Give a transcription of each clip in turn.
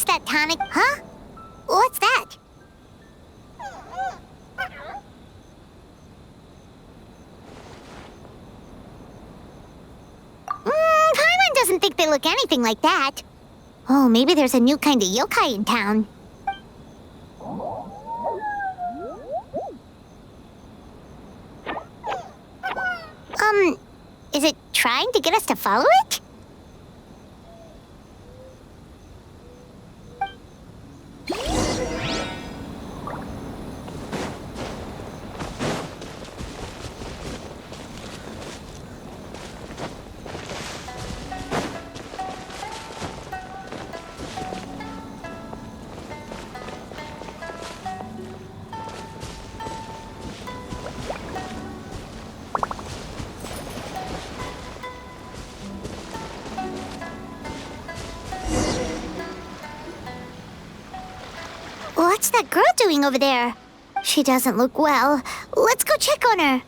taste that tonic? Huh? What's that? Paimon doesn't think they look anything like that. Oh, maybe there's a new kind of yokai in town. Is it trying to get us to follow it? What's that girl doing over there? She doesn't look well. Let's go check on her.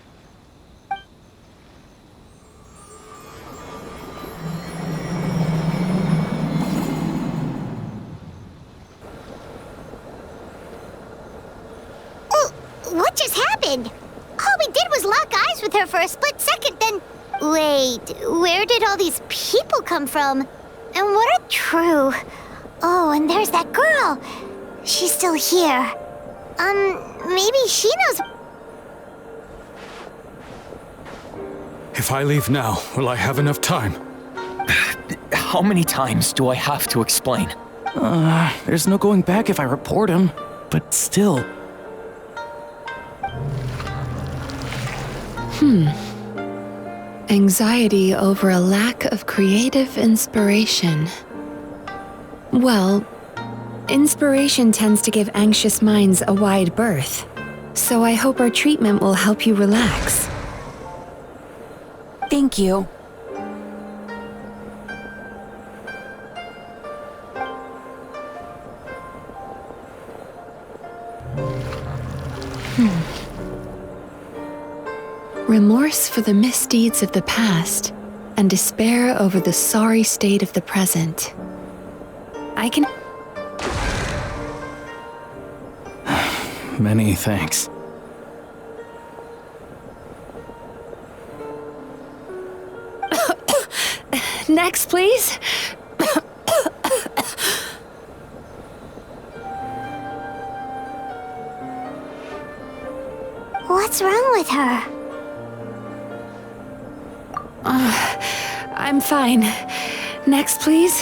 Oh, what just happened? All we did was lock eyes with her for a split second, then... Wait, where did all these people come from? And what are true? Oh, and there's that girl. She's still here. Maybe she knows... If I leave now, will I have enough time? How many times do I have to explain? There's no going back if I report him. But still... Anxiety over a lack of creative inspiration. Well, inspiration tends to give anxious minds a wide berth, so I hope our treatment will help you relax. Thank you. Remorse for the misdeeds of the past, and despair over the sorry state of the present. I can... Many thanks. Next, please. What's wrong with her? I'm fine. Next, please.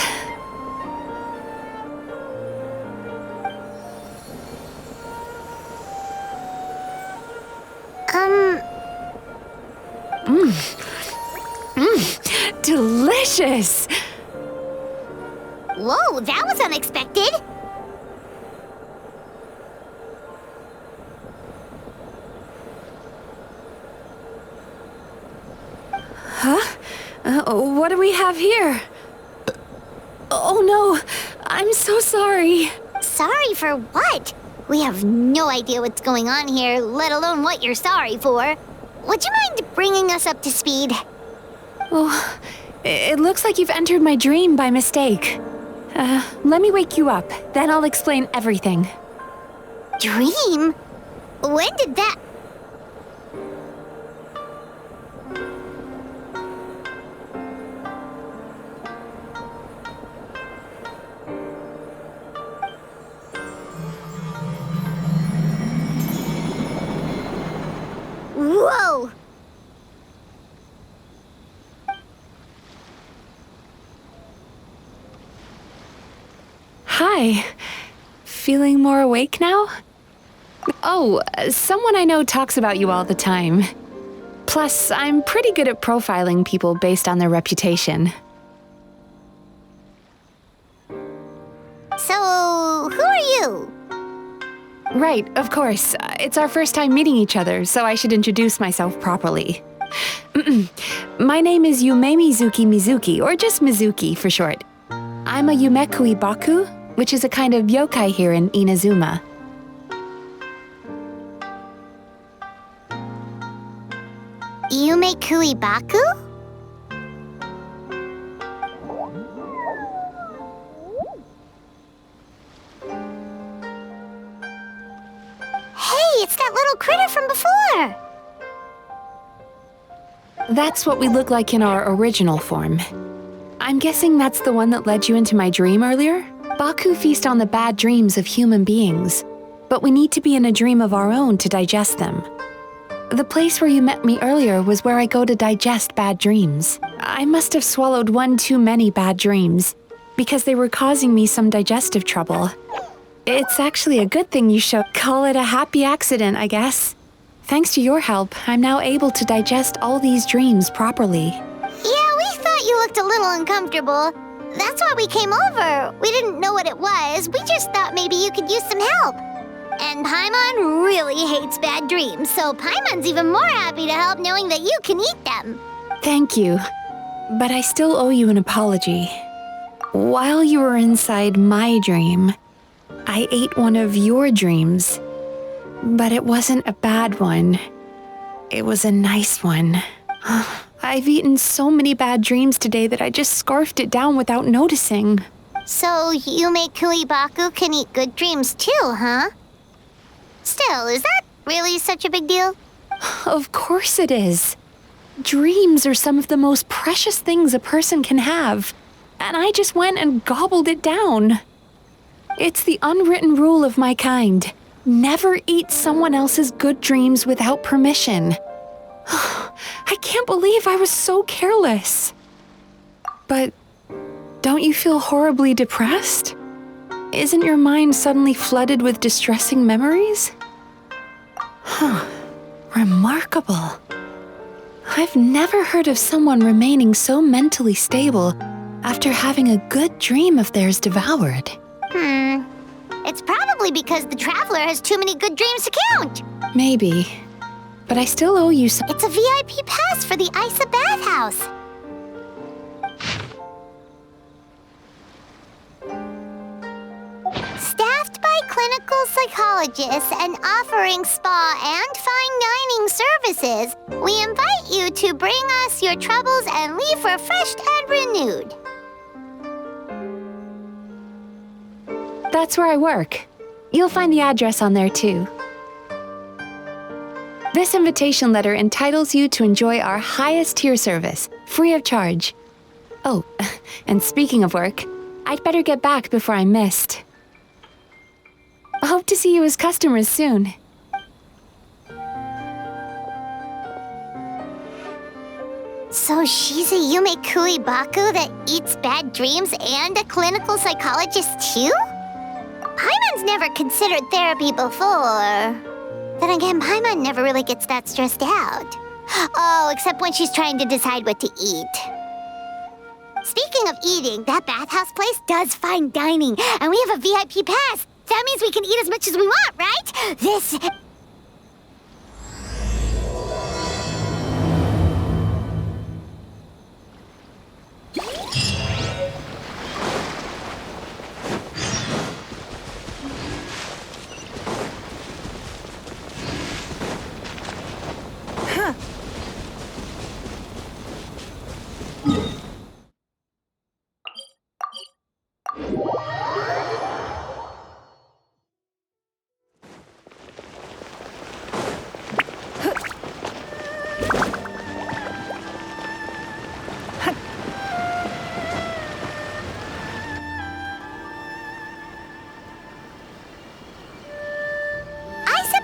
Delicious! Whoa, that was unexpected. Huh? What do we have here? Oh no, I'm so sorry. Sorry for what? We have no idea what's going on here, let alone what you're sorry for. Would you mind bringing us up to speed? Oh, it looks like you've entered my dream by mistake. Let me wake you up, then I'll explain everything. Dream? When did that... Whoa! Hi. Feeling more awake now? Oh, someone I know talks about you all the time. Plus, I'm pretty good at profiling people based on their reputation. So, who are you? Right, of course. It's our first time meeting each other, so I should introduce myself properly. My name is Yume Mizuki, or just Mizuki for short. I'm a Yumekui Baku, which is a kind of yokai here in Inazuma. Yume Kuibaku? It's that little critter from before. That's what we look like in our original form. I'm guessing that's the one that led you into my dream earlier? Baku feast on the bad dreams of human beings, but we need to be in a dream of our own to digest them. The place where you met me earlier was where I go to digest bad dreams. I must have swallowed one too many bad dreams, because they were causing me some digestive trouble. It's actually a good thing you should call it a happy accident, I guess. Thanks to your help, I'm now able to digest all these dreams properly. Yeah, we thought you looked a little uncomfortable. That's why we came over. We didn't know what it was. We just thought maybe you could use some help. And Paimon really hates bad dreams, so Paimon's even more happy to help knowing that you can eat them. Thank you, but I still owe you an apology. While you were inside my dream, I ate one of your dreams. But it wasn't a bad one. It was a nice one. I've eaten so many bad dreams today that I just scarfed it down without noticing. So Yume Baku can eat good dreams too, huh? Still, is that really such a big deal? Of course it is. Dreams are some of the most precious things a person can have. And I just went and gobbled it down. It's the unwritten rule of my kind. Never eat someone else's good dreams without permission. I can't believe I was so careless. But don't you feel horribly depressed? Isn't your mind suddenly flooded with distressing memories? Remarkable. I've never heard of someone remaining so mentally stable after having a good dream of theirs devoured. It's probably because the Traveler has too many good dreams to count. Maybe. But I still owe you some. It's a VIP pass for the Isa bathhouse. Staffed by clinical psychologists and offering spa and fine dining services, we invite you to bring us your troubles and leave refreshed and renewed. That's where I work. You'll find the address on there too. This invitation letter entitles you to enjoy our highest tier service, free of charge. Oh, and speaking of work, I'd better get back before I'm missed. I hope to see you as customers soon. So she's a Yume Baku that eats bad dreams and a clinical psychologist too? Paimon's never considered therapy before. Then again, Paimon never really gets that stressed out. Oh, except when she's trying to decide what to eat. Speaking of eating, that bathhouse place does fine dining, and we have a VIP pass. That means we can eat as much as we want, right? This...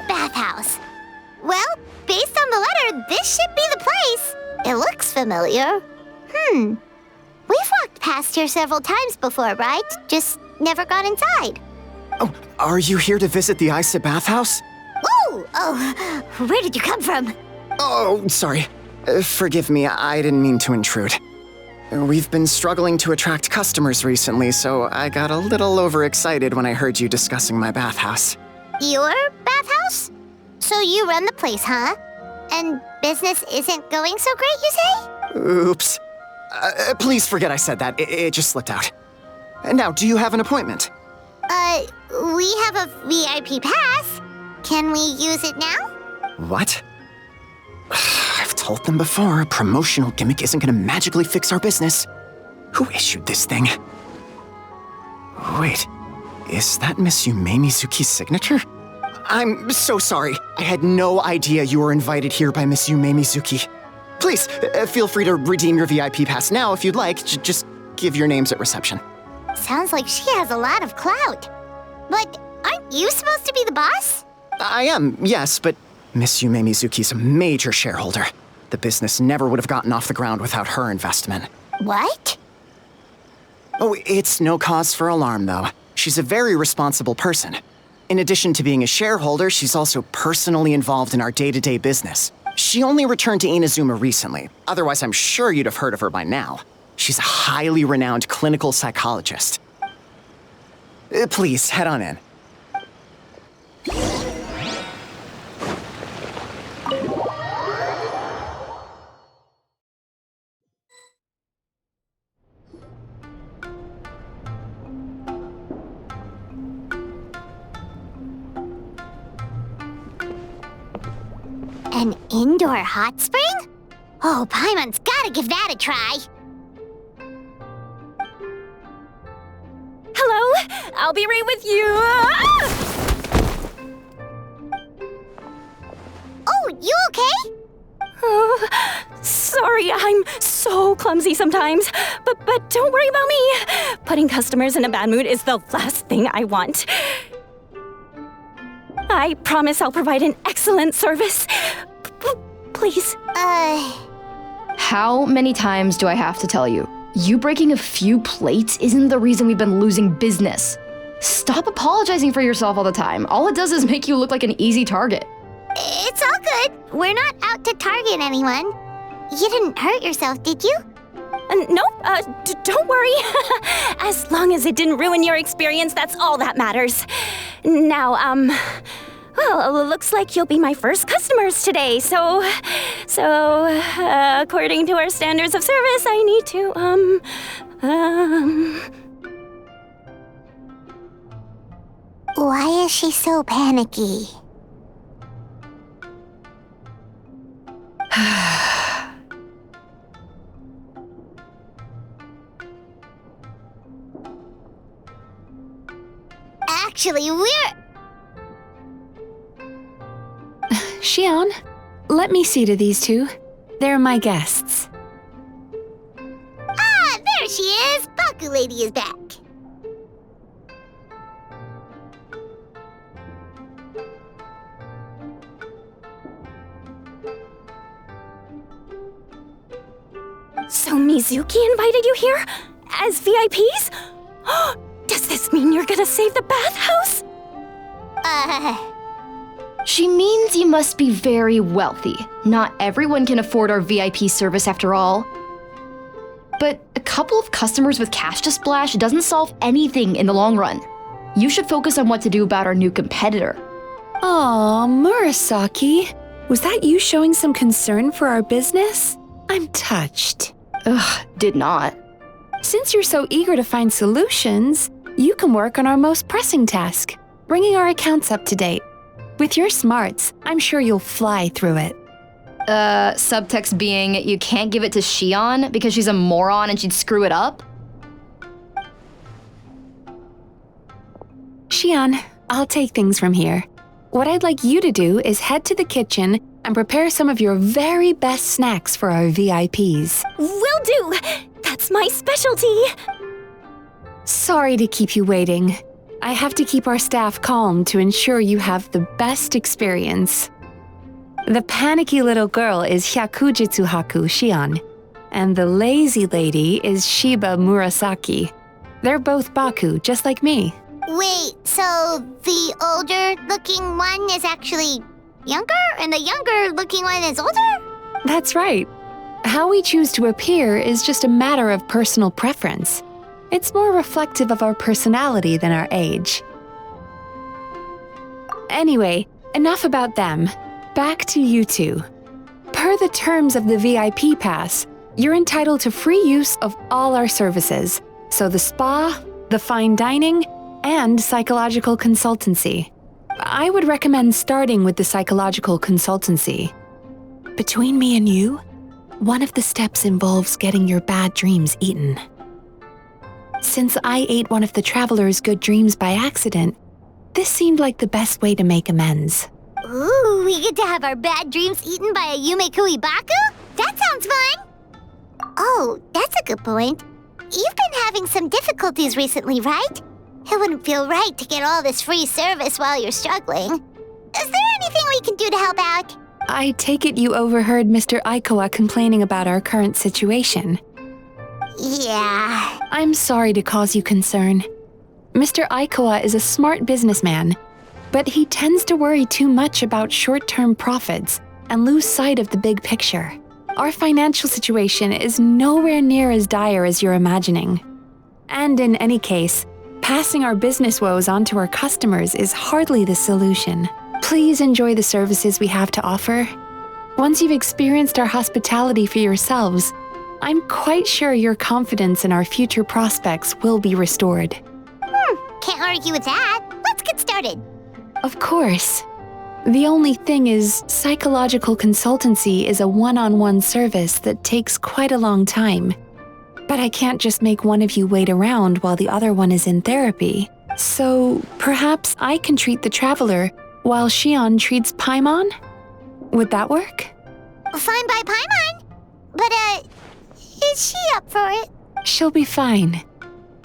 bathhouse. Well, based on the letter, this should be the place. It looks familiar. We've walked past here several times before, right? Just never gone inside. Oh, are you here to visit the Isa bathhouse? Ooh! Oh, where did you come from? Oh, sorry. Forgive me, I didn't mean to intrude. We've been struggling to attract customers recently, so I got a little overexcited when I heard you discussing my bathhouse. Your bathhouse? So you run the place, huh? And business isn't going so great, you say? Oops. Please forget I said that. It just slipped out. Now, do you have an appointment? We have a VIP pass. Can we use it now? What? I've told them before, a promotional gimmick isn't gonna magically fix our business. Who issued this thing? Wait, is that Miss Yume Mizuki's signature? I'm so sorry. I had no idea you were invited here by Miss Yume Mizuki. Please, feel free to redeem your VIP pass now if you'd like. Just give your names at reception. Sounds like she has a lot of clout. But aren't you supposed to be the boss? I am, yes, but Miss Yume Mizuki's a major shareholder. The business never would have gotten off the ground without her investment. What? Oh, it's no cause for alarm, though. She's a very responsible person. In addition to being a shareholder, she's also personally involved in our day-to-day business. She only returned to Inazuma recently. Otherwise, I'm sure you'd have heard of her by now. She's a highly renowned clinical psychologist. Please, head on in. An indoor hot spring? Oh, Paimon's gotta give that a try. Hello? I'll be right with you. Ah! Oh, you okay? Oh, sorry, I'm so clumsy sometimes. But don't worry about me. Putting customers in a bad mood is the last thing I want. I promise I'll provide an excellent service. Please. How many times do I have to tell you? You breaking a few plates isn't the reason we've been losing business. Stop apologizing for yourself all the time. All it does is make you look like an easy target. It's all good. We're not out to target anyone. You didn't hurt yourself, did you? Nope, don't worry. As long as it didn't ruin your experience, that's all that matters. Now, well, it looks like you'll be my first customers today, so, according to our standards of service, I need to, Why is she so panicky? Actually, Xion, let me see to these two. They're my guests. Ah, there she is! Baku Lady is back. So Mizuki invited you here? As VIPs? Does this mean you're gonna save the bathhouse? She means you must be very wealthy. Not everyone can afford our VIP service after all. But a couple of customers with cash to splash doesn't solve anything in the long run. You should focus on what to do about our new competitor. Aw, Murasaki. Was that you showing some concern for our business? I'm touched. Ugh, did not. Since you're so eager to find solutions, you can work on our most pressing task, bringing our accounts up to date. With your smarts, I'm sure you'll fly through it. Subtext being, you can't give it to Xion because she's a moron and she'd screw it up? Xion, I'll take things from here. What I'd like you to do is head to the kitchen and prepare some of your very best snacks for our VIPs. Will do! That's my specialty! Sorry to keep you waiting. I have to keep our staff calm to ensure you have the best experience. The panicky little girl is Hyakujitsu Haku Xion, and the lazy lady is Shiba Murasaki. They're both Baku, just like me. Wait, so the older-looking one is actually younger, and the younger-looking one is older? That's right. How we choose to appear is just a matter of personal preference. It's more reflective of our personality than our age. Anyway, enough about them. Back to you two. Per the terms of the VIP pass, you're entitled to free use of all our services. So the spa, the fine dining, and psychological consultancy. I would recommend starting with the psychological consultancy. Between me and you, one of the steps involves getting your bad dreams eaten. Since I ate one of the traveler's good dreams by accident, this seemed like the best way to make amends. Ooh, we get to have our bad dreams eaten by a Yumekui Baku? That sounds fun! Oh, that's a good point. You've been having some difficulties recently, right? It wouldn't feel right to get all this free service while you're struggling. Is there anything we can do to help out? I take it you overheard Mr. Aikawa complaining about our current situation. Yeah. I'm sorry to cause you concern. Mr. Aikawa is a smart businessman, but he tends to worry too much about short-term profits and lose sight of the big picture. Our financial situation is nowhere near as dire as you're imagining. And in any case, passing our business woes on to our customers is hardly the solution. Please enjoy the services we have to offer. Once you've experienced our hospitality for yourselves, I'm quite sure your confidence in our future prospects will be restored. Can't argue with that. Let's get started. Of course. The only thing is, psychological consultancy is a one-on-one service that takes quite a long time. But I can't just make one of you wait around while the other one is in therapy. So perhaps I can treat the traveler while Shion treats Paimon? Would that work? Fine by Paimon. But, is she up for it? She'll be fine.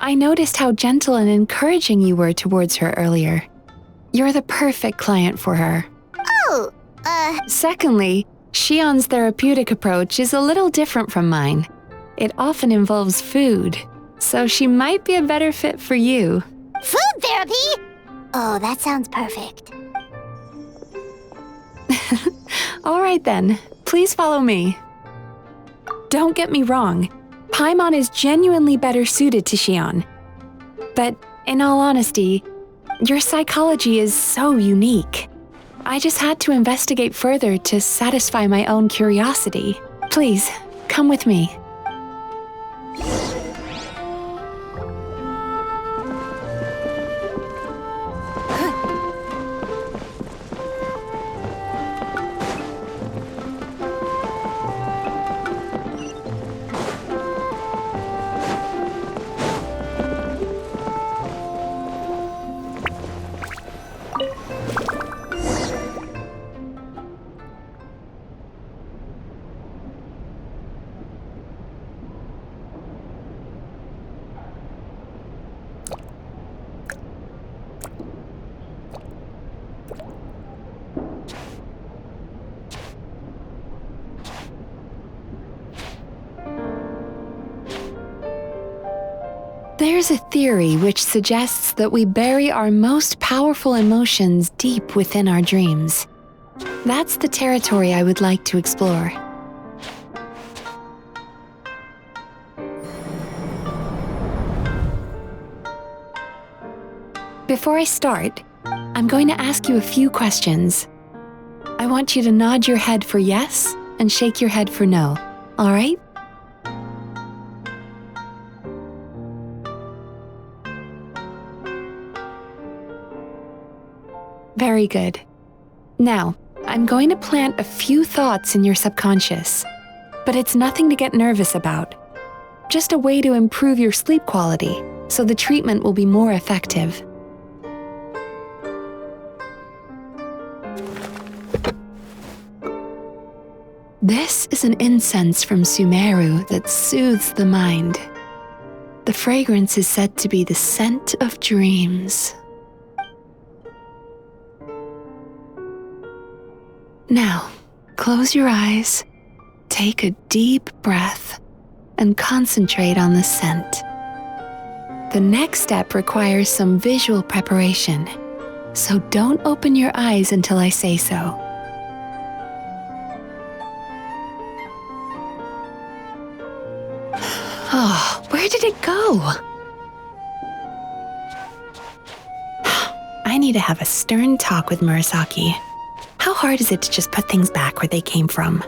I noticed how gentle and encouraging you were towards her earlier. You're the perfect client for her. Oh, Secondly, Shion's therapeutic approach is a little different from mine. It often involves food, so she might be a better fit for you. food therapy? Oh, that sounds perfect. All right then, please follow me. Don't get me wrong, Paimon is genuinely better suited to Shion. But in all honesty, your psychology is so unique. I just had to investigate further to satisfy my own curiosity. Please, come with me. There's a theory which suggests that we bury our most powerful emotions deep within our dreams. That's the territory I would like to explore. Before I start, I'm going to ask you a few questions. I want you to nod your head for yes and shake your head for no, all right? Very good. Now, I'm going to plant a few thoughts in your subconscious, but it's nothing to get nervous about. Just a way to improve your sleep quality, so the treatment will be more effective. This is an incense from Sumeru that soothes the mind. The fragrance is said to be the scent of dreams. Now, close your eyes, take a deep breath, and concentrate on the scent. The next step requires some visual preparation, so don't open your eyes until I say so. Oh, where did it go? I need to have a stern talk with Murasaki. How hard is it to just put things back where they came from?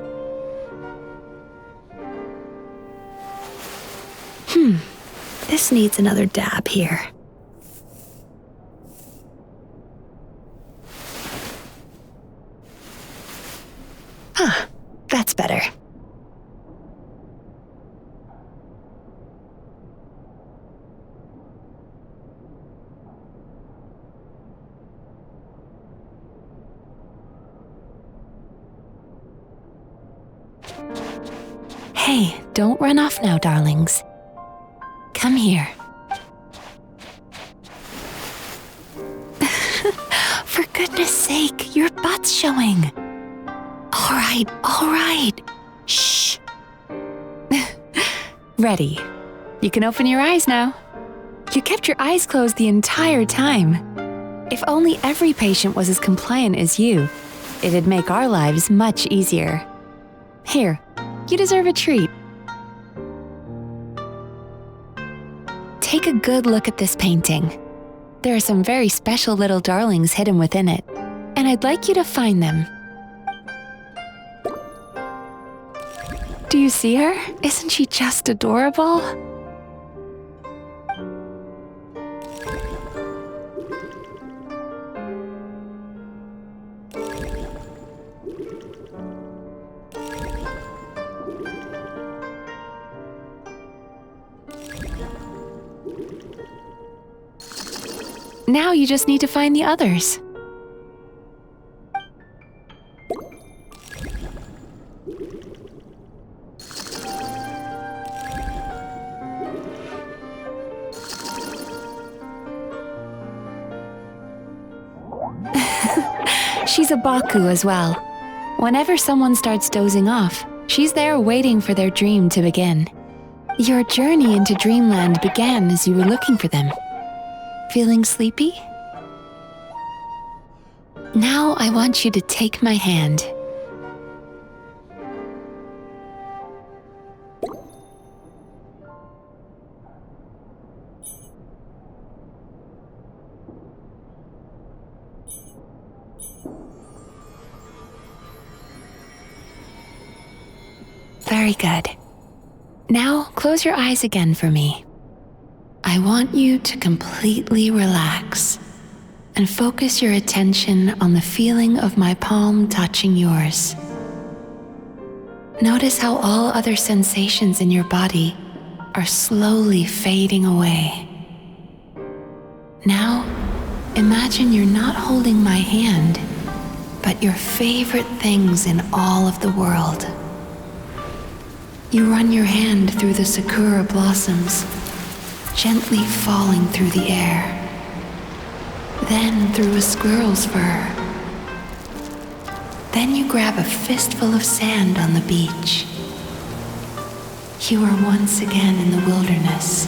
This needs another dab here. That's better. Hey, don't run off now, darlings. Come here. For goodness sake, your butt's showing. All right. Shh. Ready. You can open your eyes now. You kept your eyes closed the entire time. If only every patient was as compliant as you, it'd make our lives much easier. Here, you deserve a treat. Take a good look at this painting. There are some very special little darlings hidden within it, and I'd like you to find them. Do you see her? Isn't she just adorable? Now you just need to find the others. She's a Baku as well. Whenever someone starts dozing off, she's there waiting for their dream to begin. Your journey into Dreamland began as you were looking for them. Feeling sleepy? Now I want you to take my hand. Very good. Now close your eyes again for me. I want you to completely relax and focus your attention on the feeling of my palm touching yours. Notice how all other sensations in your body are slowly fading away. Now, imagine you're not holding my hand, but your favorite things in all of the world. You run your hand through the sakura blossoms, gently falling through the air, then through a squirrel's fur. Then you grab a fistful of sand on the beach. You are once again in the wilderness,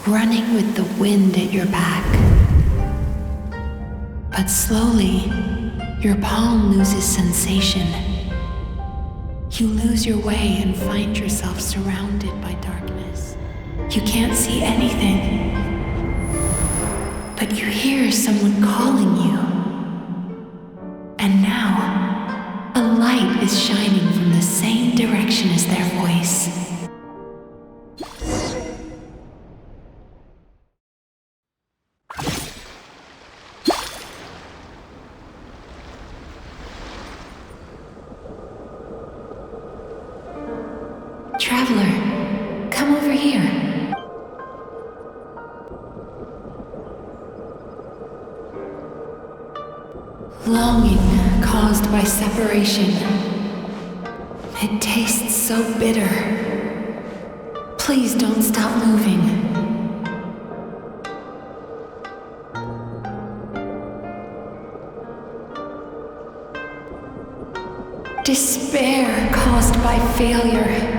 running with the wind at your back. But slowly, your palm loses sensation. You lose your way and find yourself surrounded by darkness. You can't see anything, but you hear someone calling you. And now, a light is shining from the same direction as their voice. Traveler, come over here. Longing caused by separation. It tastes so bitter. Please don't stop moving. Despair caused by failure.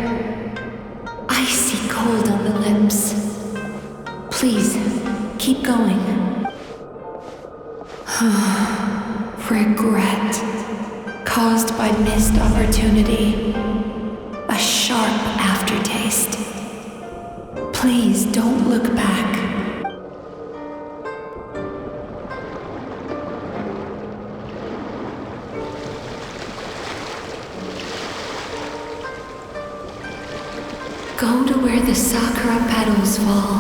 Icy cold on the lips. Please, keep going. Regret caused by missed opportunity. A sharp aftertaste. Please don't look back. Go to where the sakura petals fall.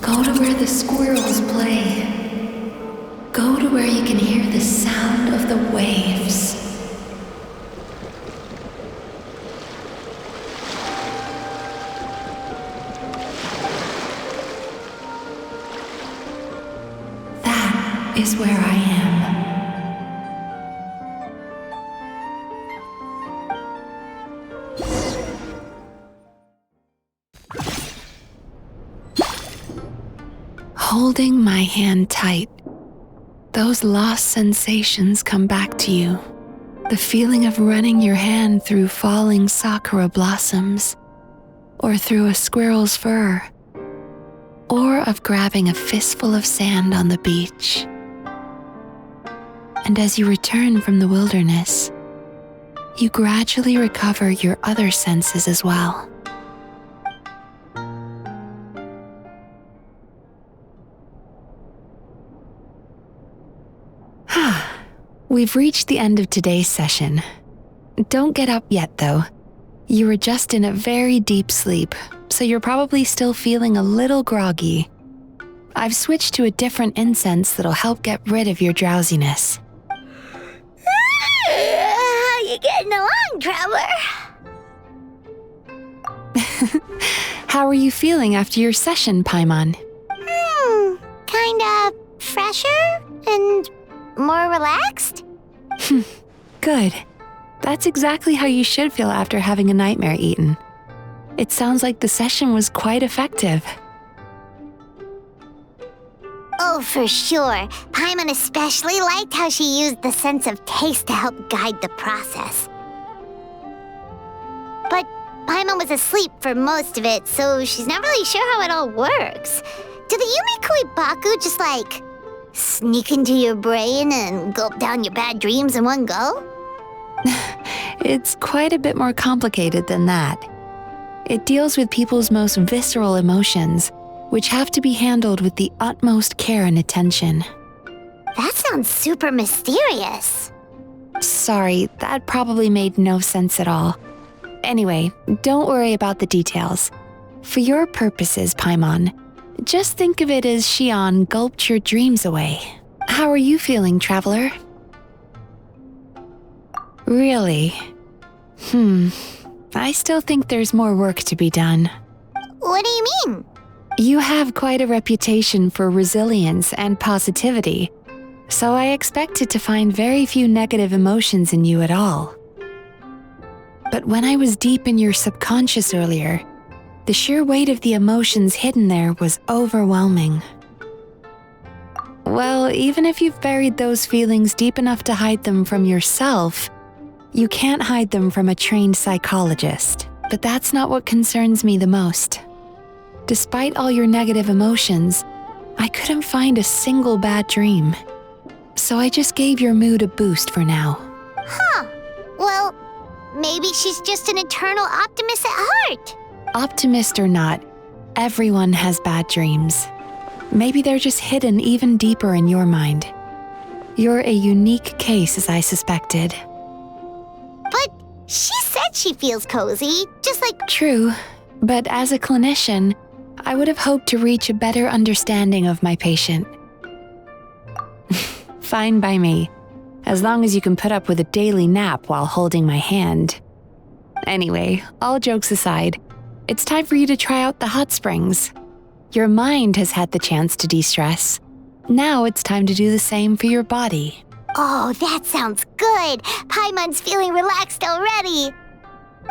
Go to where the squirrels play. Go to where you can hear the sound of the waves. That is where I am. Holding my hand tight, those lost sensations come back to you. The feeling of running your hand through falling sakura blossoms, or through a squirrel's fur, or of grabbing a fistful of sand on the beach. And as you return from the wilderness, you gradually recover your other senses as well. We've reached the end of today's session. Don't get up yet, though. You were just in a very deep sleep, so you're probably still feeling a little groggy. I've switched to a different incense that'll help get rid of your drowsiness. How you getting along, Traveler? How are you feeling after your session, Paimon? Kinda fresher and more relaxed? Good. That's exactly how you should feel after having a nightmare eaten. It sounds like the session was quite effective. Oh, for sure. Paimon especially liked how she used the sense of taste to help guide the process. But Paimon was asleep for most of it, so she's not really sure how it all works. Do the Yumikui Baku just sneak into your brain and gulp down your bad dreams in one go? It's quite a bit more complicated than that. It deals with people's most visceral emotions, which have to be handled with the utmost care and attention. That sounds super mysterious. Sorry, that probably made no sense at all. Anyway, don't worry about the details. For your purposes, Paimon, just think of it as Xion gulped your dreams away. How are you feeling, Traveler? Really? I still think there's more work to be done. What do you mean? You have quite a reputation for resilience and positivity, so I expected to find very few negative emotions in you at all. But when I was deep in your subconscious earlier, the sheer weight of the emotions hidden there was overwhelming. Well, even if you've buried those feelings deep enough to hide them from yourself, you can't hide them from a trained psychologist. But that's not what concerns me the most. Despite all your negative emotions, I couldn't find a single bad dream. So I just gave your mood a boost for now. Well, maybe she's just an eternal optimist at heart. Optimist or not, everyone has bad dreams. Maybe they're just hidden even deeper in your mind. You're a unique case, as I suspected. But she said she feels cozy, just like... True, but as a clinician, I would have hoped to reach a better understanding of my patient. Fine by me, as long as you can put up with a daily nap while holding my hand. Anyway, all jokes aside, it's time for you to try out the hot springs. Your mind has had the chance to de-stress. Now it's time to do the same for your body. Oh, that sounds good. Paimon's feeling relaxed already.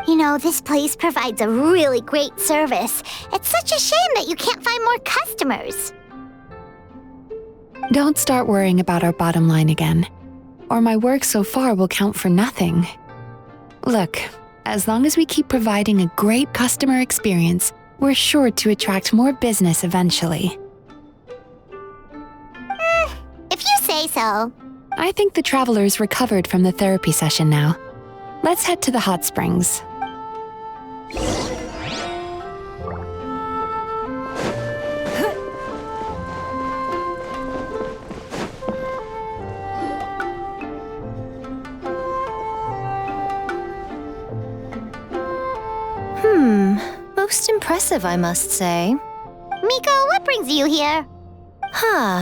You know, this place provides a really great service. It's such a shame that you can't find more customers. Don't start worrying about our bottom line again, or my work so far will count for nothing. Look, as long as we keep providing a great customer experience, we're sure to attract more business eventually. If you say so. I think the traveler's recovered from the therapy session now. Let's head to the hot springs. Most impressive, I must say. Miko, what brings you here?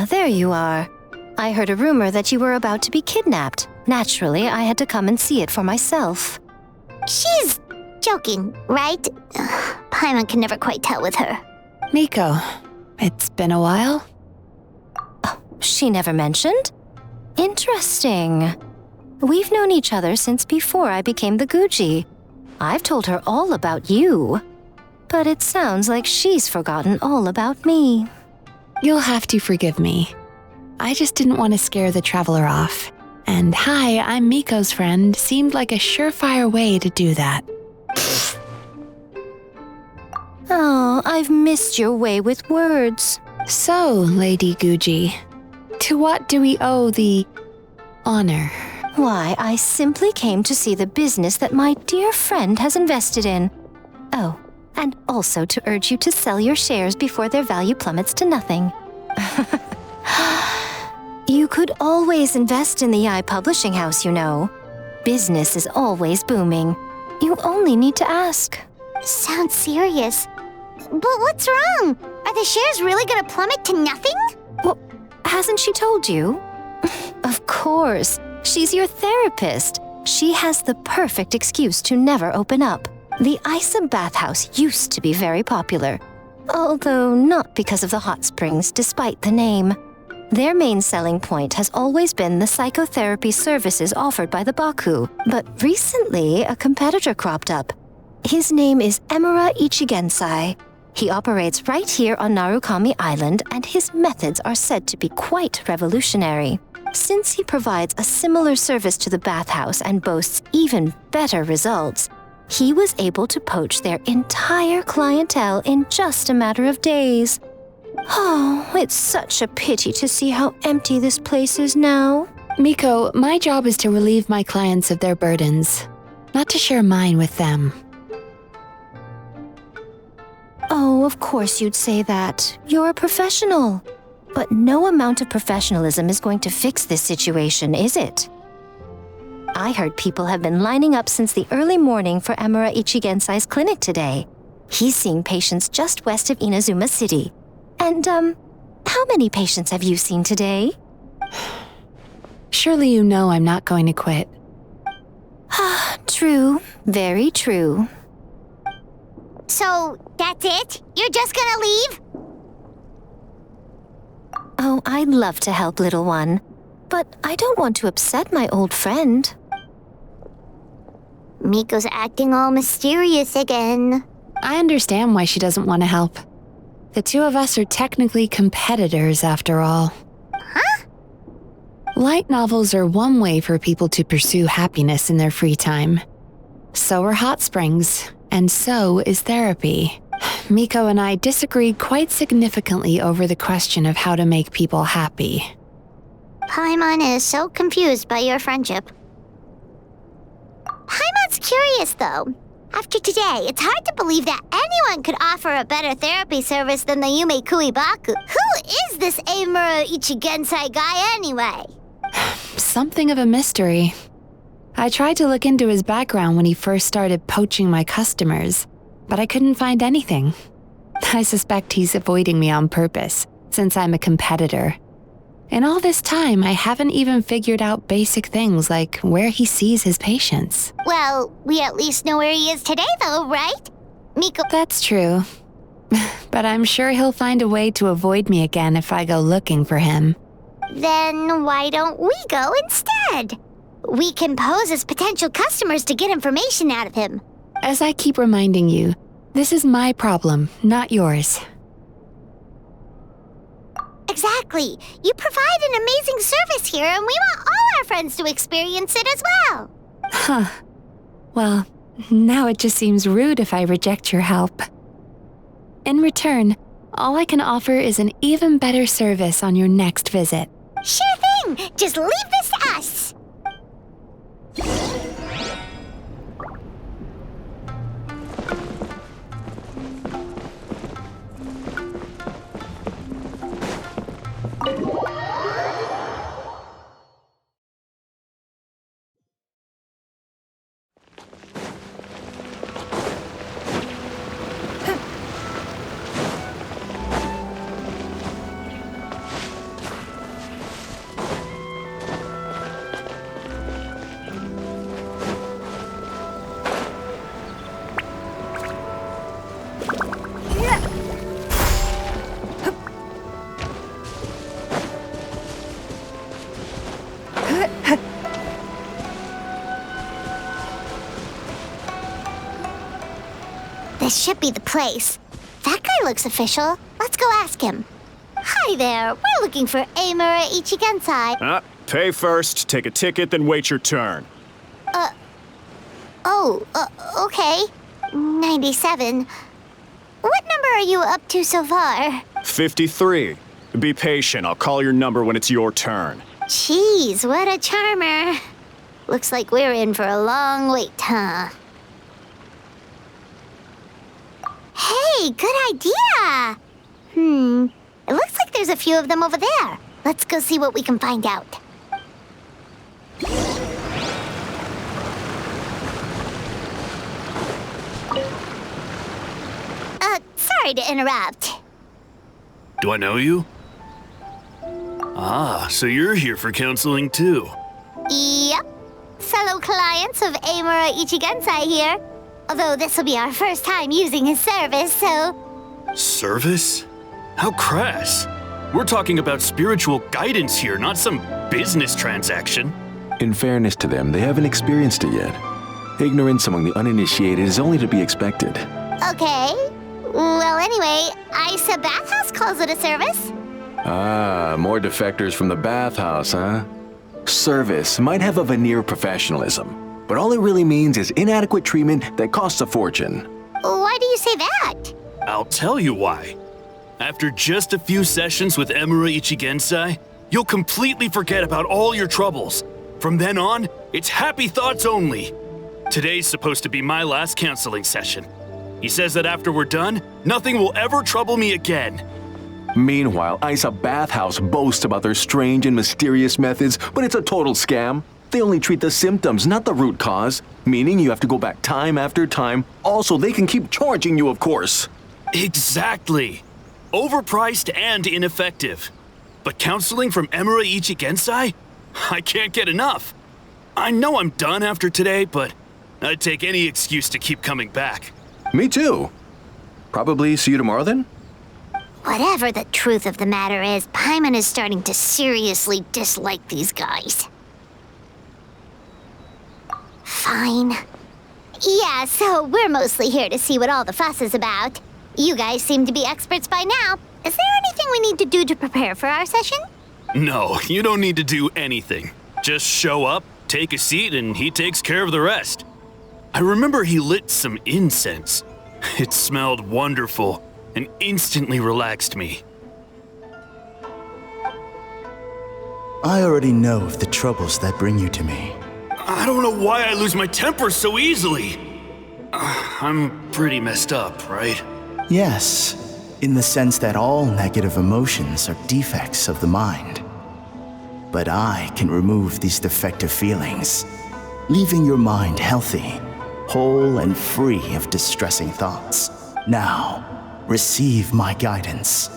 There you are. I heard a rumor that you were about to be kidnapped. Naturally, I had to come and see it for myself. She's joking, right? Paimon can never quite tell with her. Miko, it's been a while. She never mentioned? Interesting. We've known each other since before I became the Guji. I've told her all about you. But it sounds like she's forgotten all about me. You'll have to forgive me. I just didn't want to scare the traveler off. And hi, I'm Miko's friend seemed like a surefire way to do that. Oh, I've missed your way with words. So, Lady Guji, to what do we owe the honor? Why, I simply came to see the business that my dear friend has invested in. Oh, and also to urge you to sell your shares before their value plummets to nothing. You could always invest in the publishing house, you know. Business is always booming. You only need to ask. Sounds serious. But what's wrong? Are the shares really gonna plummet to nothing? Well, hasn't she told you? Of course. She's your therapist. She has the perfect excuse to never open up. The Isa bathhouse used to be very popular, although not because of the hot springs, despite the name. Their main selling point has always been the psychotherapy services offered by the Baku, but recently a competitor cropped up. His name is Emura Ichigensai. He operates right here on Narukami Island, and his methods are said to be quite revolutionary. Since he provides a similar service to the bathhouse and boasts even better results, he was able to poach their entire clientele in just a matter of days. Oh, it's such a pity to see how empty this place is now. Miko, my job is to relieve my clients of their burdens, not to share mine with them. Oh, of course you'd say that. You're a professional. But no amount of professionalism is going to fix this situation, is it? I heard people have been lining up since the early morning for Emura Ichigensai's clinic today. He's seeing patients just west of Inazuma City. And, how many patients have you seen today? Surely you know I'm not going to quit. True. Very true. So, that's it? You're just gonna leave? Oh, I'd love to help, little one. But I don't want to upset my old friend. Miko's acting all mysterious again. I understand why she doesn't want to help. The two of us are technically competitors, after all. Huh? Light novels are one way for people to pursue happiness in their free time. So are hot springs, and so is therapy. Miko and I disagreed quite significantly over the question of how to make people happy. Paimon is so confused by your friendship. Paimon's curious, though. After today, it's hard to believe that anyone could offer a better therapy service than the Yume Kuibaku. Who is this Emura Ichigensai guy anyway? Something of a mystery. I tried to look into his background when he first started poaching my customers, but I couldn't find anything. I suspect he's avoiding me on purpose, since I'm a competitor. In all this time, I haven't even figured out basic things like where he sees his patients. Well, we at least know where he is today, though, right? Miko... That's true. But I'm sure he'll find a way to avoid me again if I go looking for him. Then why don't we go instead? We can pose as potential customers to get information out of him. As I keep reminding you, this is my problem, not yours. Exactly. You provide an amazing service here, and we want all our friends to experience it as well. Huh. Well, now it just seems rude if I reject your help. In return, all I can offer is an even better service on your next visit. Sure thing. Just leave this to us. This should be the place. That guy looks official. Let's go ask him. Hi, Hi there. We're looking for Amura Ichigensai. Pay first, take a ticket, then wait your turn. Okay. 97. What number are you up to so far? 53. Be patient, I'll call your number when it's your turn. Jeez, what a charmer. Looks like we're in for a long wait, huh? Hey, good idea! It looks like there's a few of them over there. Let's go see what we can find out. Sorry to interrupt. Do I know you? Ah, so you're here for counseling too. Yep. Fellow clients of Amura Ichigensai here. Although this will be our first time using his service, so... Service? How crass. We're talking about spiritual guidance here, not some business transaction. In fairness to them, they haven't experienced it yet. Ignorance among the uninitiated is only to be expected. Okay. Well, anyway, Isa Bathhouse calls it a service. Ah, more defectors from the bathhouse, huh? Service might have a veneer of professionalism, but all it really means is inadequate treatment that costs a fortune. Why do you say that? I'll tell you why. After just a few sessions with Amura Ichigensai, you'll completely forget about all your troubles. From then on, it's happy thoughts only. Today's supposed to be my last counseling session. He says that after we're done, nothing will ever trouble me again. Meanwhile, Isa Bathhouse boasts about their strange and mysterious methods, but it's a total scam. They only treat the symptoms, not the root cause, meaning you have to go back time after time. Also, they can keep charging you, of course. Exactly. Overpriced and ineffective. But counseling from Amura Ichigensai? I can't get enough. I know I'm done after today, but I'd take any excuse to keep coming back. Me too. Probably see you tomorrow then? Whatever the truth of the matter is, Paimon is starting to seriously dislike these guys. Fine. Yeah, so we're mostly here to see what all the fuss is about. You guys seem to be experts by now. Is there anything we need to do to prepare for our session? No, you don't need to do anything. Just show up, take a seat, and he takes care of the rest. I remember he lit some incense. It smelled wonderful and instantly relaxed me. I already know of the troubles that bring you to me. I don't know why I lose my temper so easily. I'm pretty messed up, right? Yes, in the sense that all negative emotions are defects of the mind. But I can remove these defective feelings, leaving your mind healthy, whole and free of distressing thoughts. Now, receive my guidance.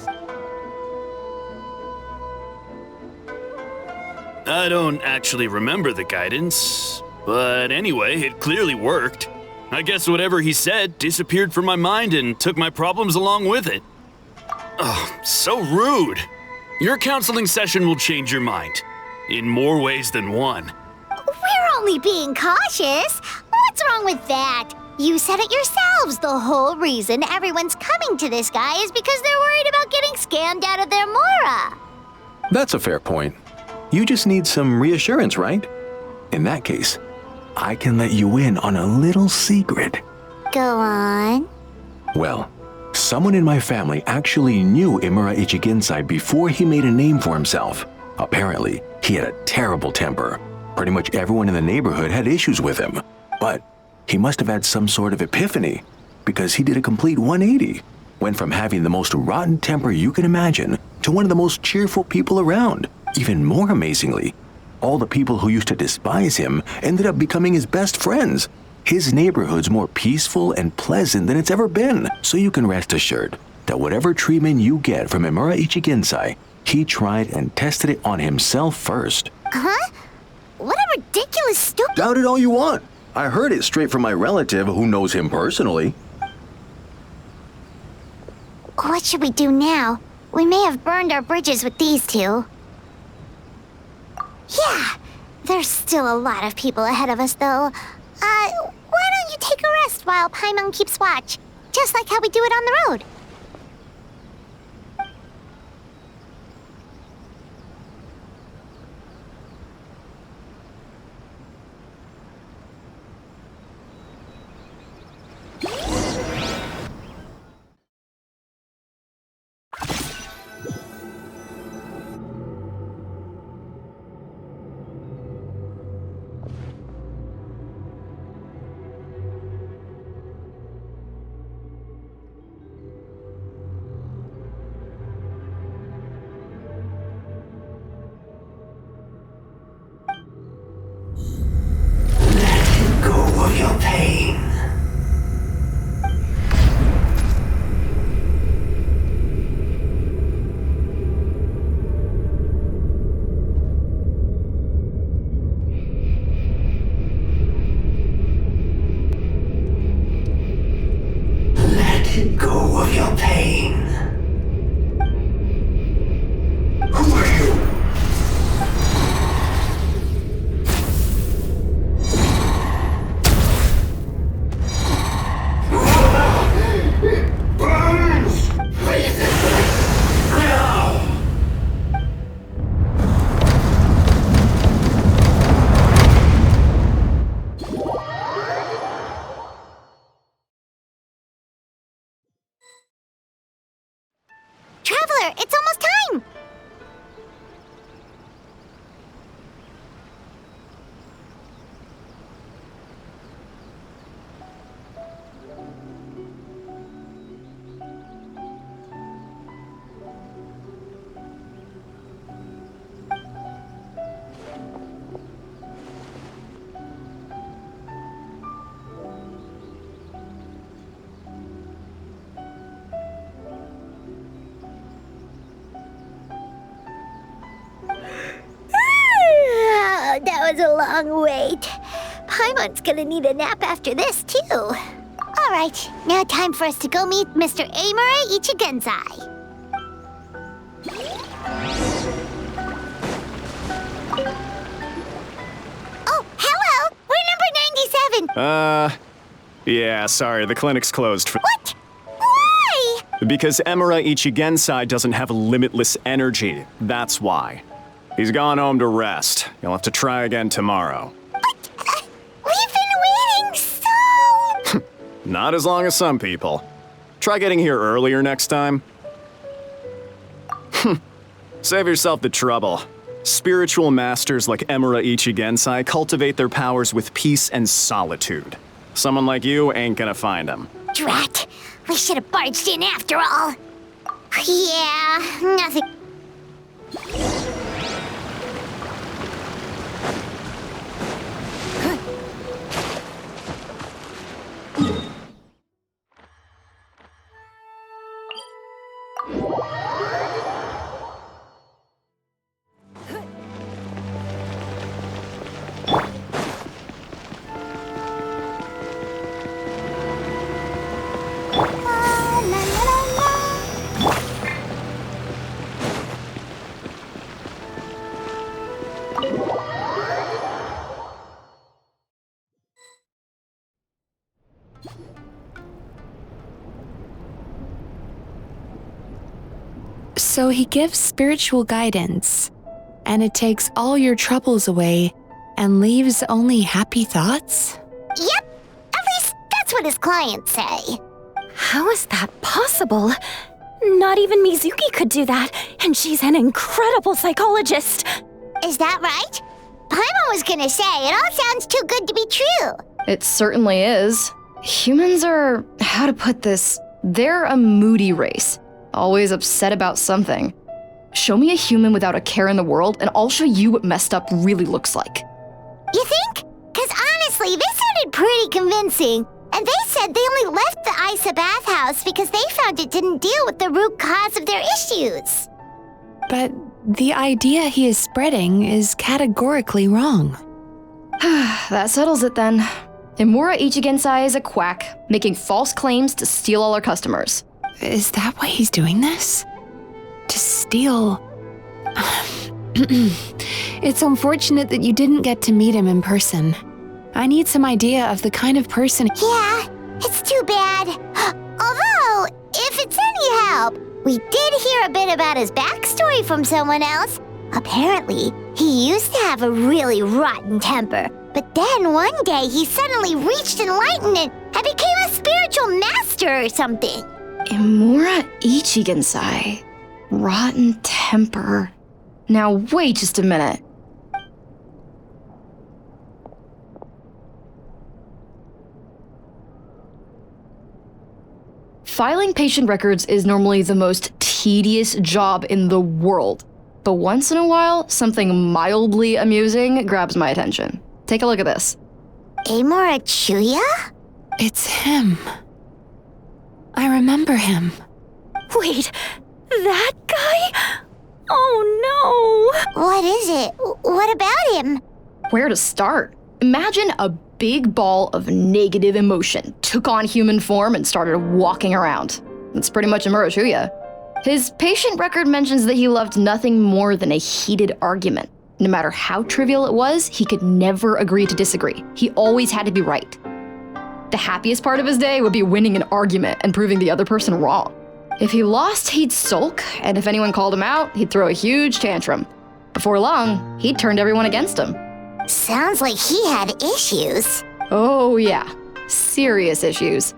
I don't actually remember the guidance, but anyway, it clearly worked. I guess whatever he said disappeared from my mind and took my problems along with it. Oh, so rude. Your counseling session will change your mind, in more ways than one. We're only being cautious. What's wrong with that? You said it yourselves. The whole reason everyone's coming to this guy is because they're worried about getting scammed out of their Mora. That's a fair point. You just need some reassurance, right? In that case, I can let you in on a little secret. Go on. Well, someone in my family actually knew Amura Ichigensai before he made a name for himself. Apparently, he had a terrible temper. Pretty much everyone in the neighborhood had issues with him. But he must have had some sort of epiphany, because he did a complete 180. Went from having the most rotten temper you can imagine to one of the most cheerful people around. Even more amazingly, all the people who used to despise him ended up becoming his best friends. His neighborhood's more peaceful and pleasant than it's ever been, so you can rest assured that whatever treatment you get from Amura Ichigensai, he tried and tested it on himself first. Huh? What a ridiculous, stupid... Doubt it all you want. I heard it straight from my relative who knows him personally. What should we do now? We may have burned our bridges with these two. Yeah, there's still a lot of people ahead of us, though. Why don't you take a rest while Paimon keeps watch? Just like how we do it on the road. That was a long wait. Paimon's gonna need a nap after this, too. All right, now time for us to go meet Mr. Amura Ichigenzai. Oh, hello! We're number 97. Yeah, sorry, the clinic's closed for— What? Why? Because Emura Ichigensai doesn't have limitless energy. That's why. He's gone home to rest. You'll have to try again tomorrow. But we've been waiting so... Not as long as some people. Try getting here earlier next time. Save yourself the trouble. Spiritual masters like Emura Ichigensai cultivate their powers with peace and solitude. Someone like you ain't gonna find them. Drat. We should have barged in after all. Yeah, nothing. So he gives spiritual guidance, and it takes all your troubles away and leaves only happy thoughts? Yep, at least that's what his clients say. How is that possible? Not even Mizuki could do that, and she's an incredible psychologist. Is that right? Paimon was gonna say, it all sounds too good to be true. It certainly is. Humans are, how to put this, they're a moody race. Always upset about something. Show me a human without a care in the world, and I'll show you what messed up really looks like. You think? Because honestly, this sounded pretty convincing. And they said they only left the Isa bathhouse because they found it didn't deal with the root cause of their issues. But the idea he is spreading is categorically wrong. That settles it then. Emura Ichigensai is a quack, making false claims to steal all our customers. Is that why he's doing this? To steal? It's unfortunate that you didn't get to meet him in person. I need some idea of the kind of person— Yeah, it's too bad. Although, if it's any help, we did hear a bit about his backstory from someone else. Apparently, he used to have a really rotten temper, but then one day he suddenly reached enlightenment and became a spiritual master or something. Emura Ichigensai. Rotten temper. Now wait just a minute. Filing patient records is normally the most tedious job in the world. But once in a while, something mildly amusing grabs my attention. Take a look at this. Amura Chuya? It's him. I remember him. Wait, that guy? Oh no! What is it? What about him? Where to start? Imagine a big ball of negative emotion took on human form and started walking around. That's pretty much Emura Chuya. His patient record mentions that he loved nothing more than a heated argument. No matter how trivial it was, he could never agree to disagree. He always had to be right. The happiest part of his day would be winning an argument and proving the other person wrong. If he lost, he'd sulk, and if anyone called him out, he'd throw a huge tantrum. Before long, he'd turned everyone against him. Sounds like he had issues. Oh yeah, serious issues.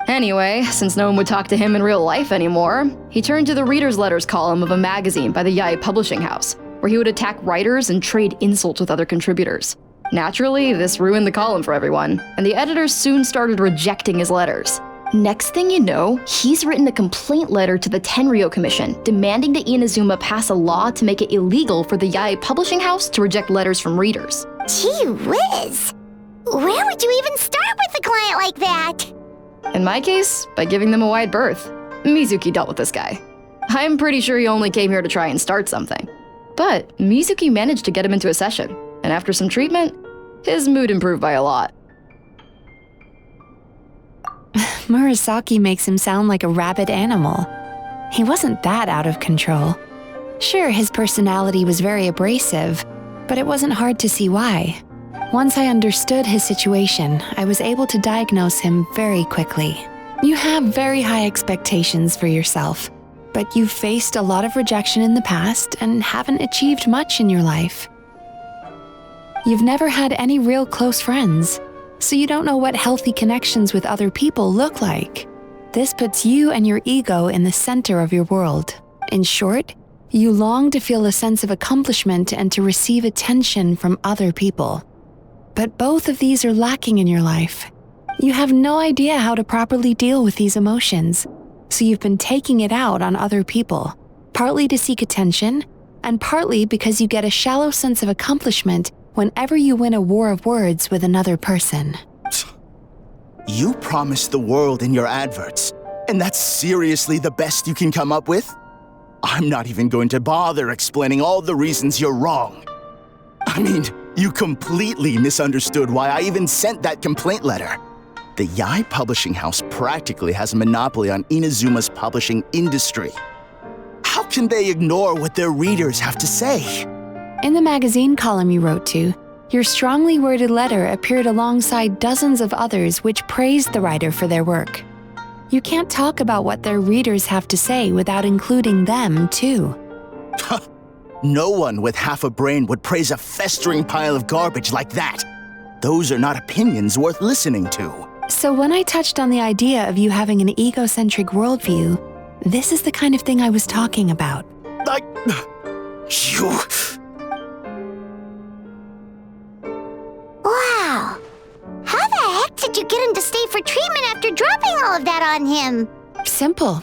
Anyway, since no one would talk to him in real life anymore, he turned to the reader's letters column of a magazine by the Yae Publishing House, where he would attack writers and trade insults with other contributors. Naturally, this ruined the column for everyone, and the editors soon started rejecting his letters. Next thing you know, he's written a complaint letter to the Tenryo Commission demanding that Inazuma pass a law to make it illegal for the Yae Publishing House to reject letters from readers. Gee whiz! Where would you even start with a client like that? In my case, by giving them a wide berth. Mizuki dealt with this guy. I'm pretty sure he only came here to try and start something. But Mizuki managed to get him into a session, and and after some treatment, his mood improved by a lot. Murasaki makes him sound like a rabid animal. He wasn't that out of control. Sure, his personality was very abrasive, but it wasn't hard to see why. Once I understood his situation, I was able to diagnose him very quickly. You have very high expectations for yourself, but you've faced a lot of rejection in the past and haven't achieved much in your life. You've never had any real close friends, so you don't know what healthy connections with other people look like. This puts you and your ego in the center of your world. In short, you long to feel a sense of accomplishment and to receive attention from other people. But both of these are lacking in your life. You have no idea how to properly deal with these emotions, so you've been taking it out on other people, partly to seek attention, and partly because you get a shallow sense of accomplishment whenever you win a war of words with another person. You promised the world in your adverts, and that's seriously the best you can come up with? I'm not even going to bother explaining all the reasons you're wrong. I mean, you completely misunderstood why I even sent that complaint letter. The Yai Publishing House practically has a monopoly on Inazuma's publishing industry. How can they ignore what their readers have to say? In the magazine column you wrote to, your strongly worded letter appeared alongside dozens of others which praised the writer for their work. You can't talk about what their readers have to say without including them, too. No one with half a brain would praise a festering pile of garbage like that. Those are not opinions worth listening to. So when I touched on the idea of you having an egocentric worldview, this is the kind of thing I was talking about. You... Wow. How the heck did you get him to stay for treatment after dropping all of that on him? Simple.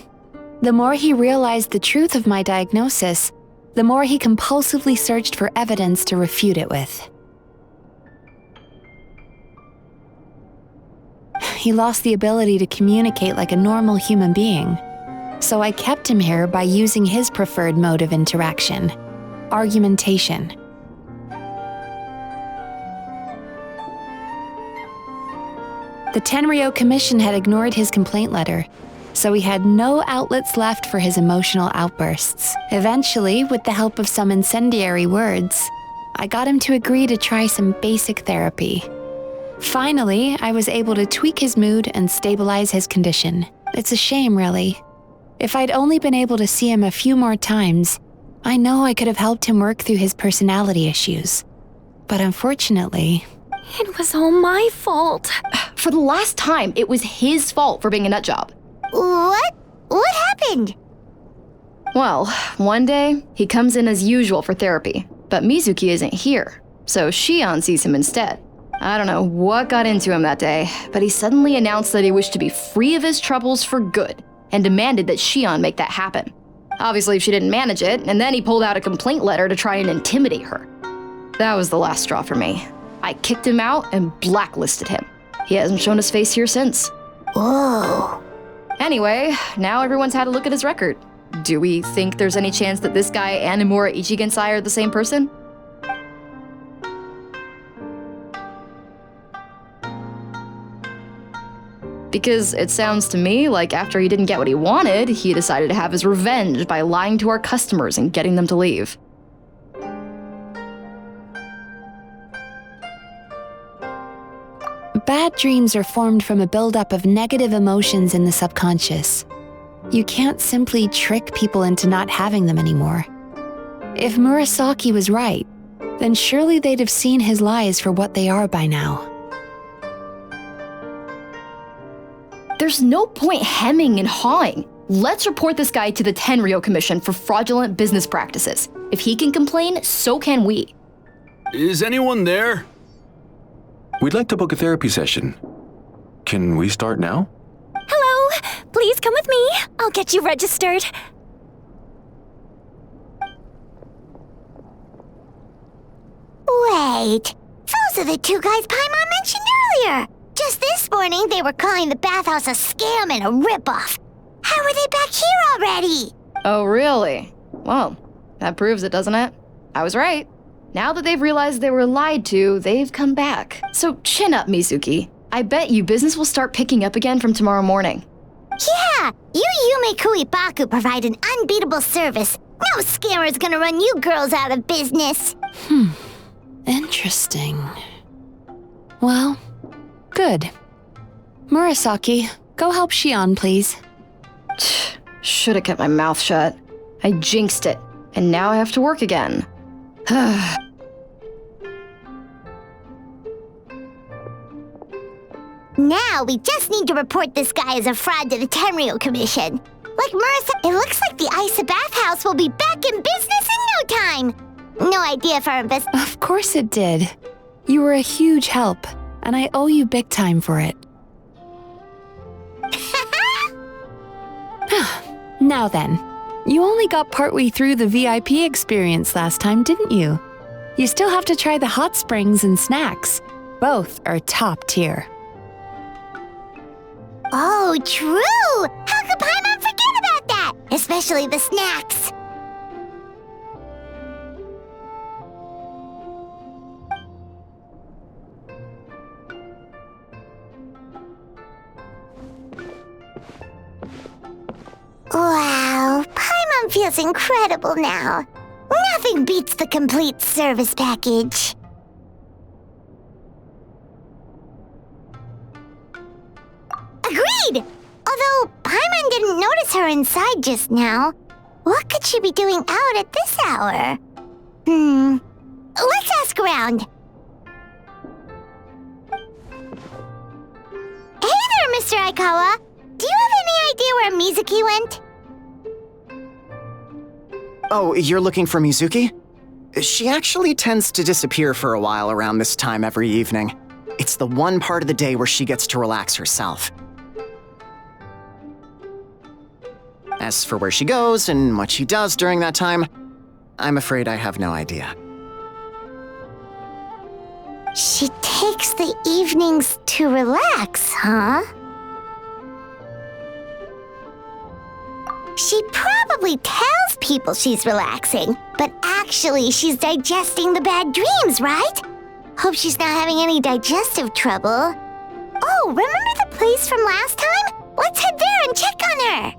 The more he realized the truth of my diagnosis, the more he compulsively searched for evidence to refute it with. He lost the ability to communicate like a normal human being, so I kept him here by using his preferred mode of interaction: argumentation. The Tenryo Commission had ignored his complaint letter, so he had no outlets left for his emotional outbursts. Eventually, with the help of some incendiary words, I got him to agree to try some basic therapy. Finally, I was able to tweak his mood and stabilize his condition. It's a shame, really. If I'd only been able to see him a few more times, I know I could have helped him work through his personality issues. But unfortunately... It was all my fault. For the last time, it was his fault for being a nutjob. What? What happened? Well, one day, he comes in as usual for therapy, but Mizuki isn't here, so Shion sees him instead. I don't know what got into him that day, but he suddenly announced that he wished to be free of his troubles for good, and demanded that Shion make that happen. Obviously, she didn't manage it, and then he pulled out a complaint letter to try and intimidate her. That was the last straw for me. I kicked him out and blacklisted him. He hasn't shown his face here since. Whoa. Anyway, now everyone's had a look at his record. Do we think there's any chance that this guy and Imura Ichigensai are the same person? Because it sounds to me like after he didn't get what he wanted, he decided to have his revenge by lying to our customers and getting them to leave. Bad dreams are formed from a buildup of negative emotions in the subconscious. You can't simply trick people into not having them anymore. If Murasaki was right, then surely they'd have seen his lies for what they are by now. There's no point hemming and hawing. Let's report this guy to the Tenryo Commission for fraudulent business practices. If he can complain, so can we. Is anyone there? We'd like to book a therapy session. Can we start now? Hello, please come with me. I'll get you registered. Wait, those are the two guys Paimon mentioned earlier. Just this morning, they were calling the bathhouse a scam and a ripoff. How are they back here already? Oh, really? Well, that proves it, doesn't it? I was right. Now that they've realized they were lied to, they've come back. So chin up, Mizuki. I bet you business will start picking up again from tomorrow morning. Yeah, you Yume Kuibaku provide an unbeatable service. No scammer's gonna run you girls out of business. Interesting. Well, good. Murasaki, go help Shion, please. Should've kept my mouth shut. I jinxed it, and now I have to work again. Now we just need to report this guy as a fraud to the Tenryo Commission. Like Marissa, it looks like the Isa Bathhouse will be back in business in no time. No idea if our Of course it did. You were a huge help, and I owe you big time for it. Now then, you only got partway through the VIP experience last time, didn't you? You still have to try the hot springs and snacks. Both are top tier. Oh, true! How could Paimon forget about that? Especially the snacks. Wow, Paimon feels incredible now. Nothing beats the complete service package. Agreed! Although Paimon didn't notice her inside just now. What could she be doing out at this hour? Let's ask around. Hey there, Mr. Aikawa. Do you have any idea where Mizuki went? Oh, you're looking for Mizuki? She actually tends to disappear for a while around this time every evening. It's the one part of the day where she gets to relax herself. As for where she goes and what she does during that time, I'm afraid I have no idea. She takes the evenings to relax, huh? She probably tells people she's relaxing, but actually she's digesting the bad dreams, right? Hope she's not having any digestive trouble. Oh, remember the place from last time? Let's head there and check on her.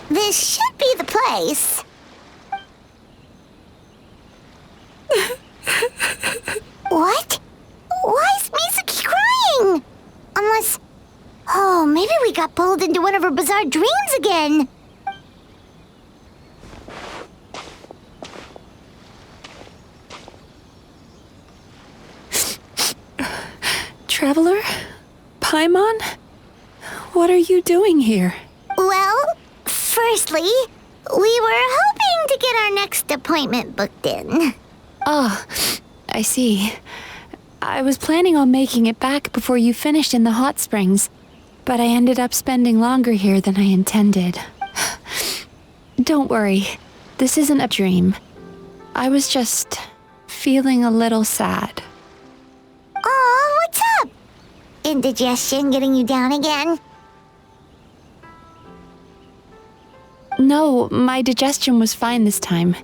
This should be the place. What? Why is Mizuki crying? Unless... Oh, maybe we got pulled into one of her bizarre dreams again. Traveler? Paimon? What are you doing here? Well, firstly, we were hoping to get our next appointment booked in. Oh, I see. I was planning on making it back before you finished in the hot springs, but I ended up spending longer here than I intended. Don't worry, this isn't a dream. I was just feeling a little sad. Oh, what's up? Indigestion getting you down again? No, my digestion was fine this time.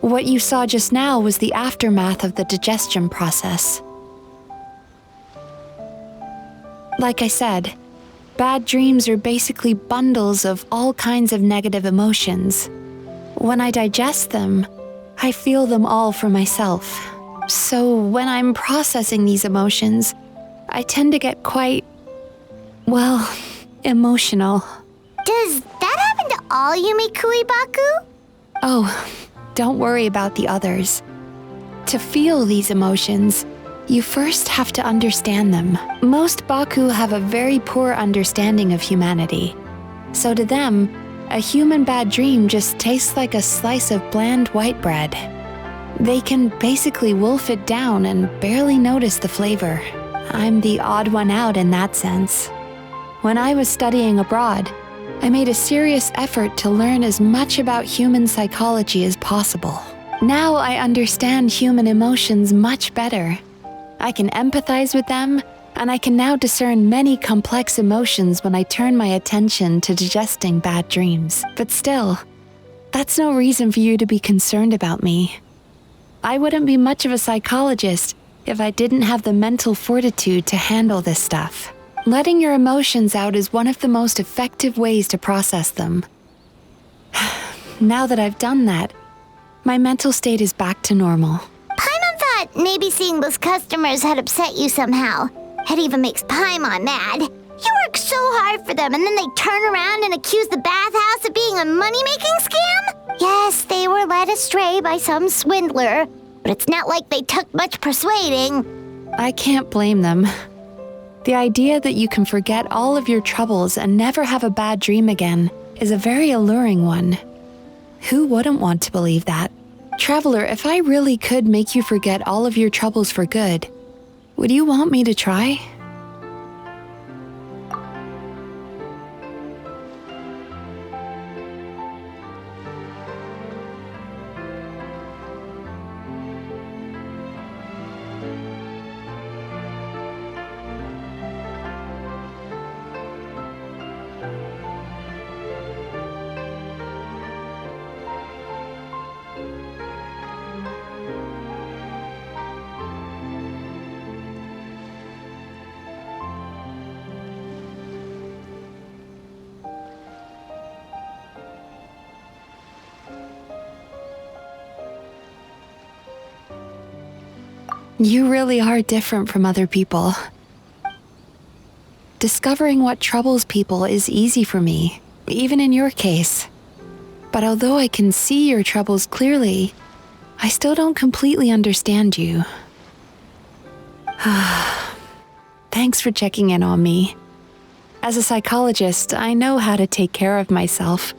What you saw just now was the aftermath of the digestion process. Like I said, bad dreams are basically bundles of all kinds of negative emotions. When I digest them, I feel them all for myself. So when I'm processing these emotions, I tend to get quite, well, emotional. Does that happen to all Yumikui Baku? Oh, don't worry about the others. To feel these emotions, you first have to understand them. Most Baku have a very poor understanding of humanity. So to them, a human bad dream just tastes like a slice of bland white bread. They can basically wolf it down and barely notice the flavor. I'm the odd one out in that sense. When I was studying abroad, I made a serious effort to learn as much about human psychology as possible. Now I understand human emotions much better. I can empathize with them, and I can now discern many complex emotions when I turn my attention to digesting bad dreams. But still, that's no reason for you to be concerned about me. I wouldn't be much of a psychologist if I didn't have the mental fortitude to handle this stuff. Letting your emotions out is one of the most effective ways to process them. Now that I've done that, my mental state is back to normal. Paimon thought maybe seeing those customers had upset you somehow. It even makes Paimon mad. You work so hard for them and then they turn around and accuse the bathhouse of being a money-making scam? Yes, they were led astray by some swindler, but it's not like they took much persuading. I can't blame them. The idea that you can forget all of your troubles and never have a bad dream again is a very alluring one. Who wouldn't want to believe that? Traveler, if I really could make you forget all of your troubles for good, would you want me to try? You really are different from other people. Discovering what troubles people is easy for me, even in your case. But although I can see your troubles clearly, I still don't completely understand you. Thanks for checking in on me. As a psychologist, I know how to take care of myself,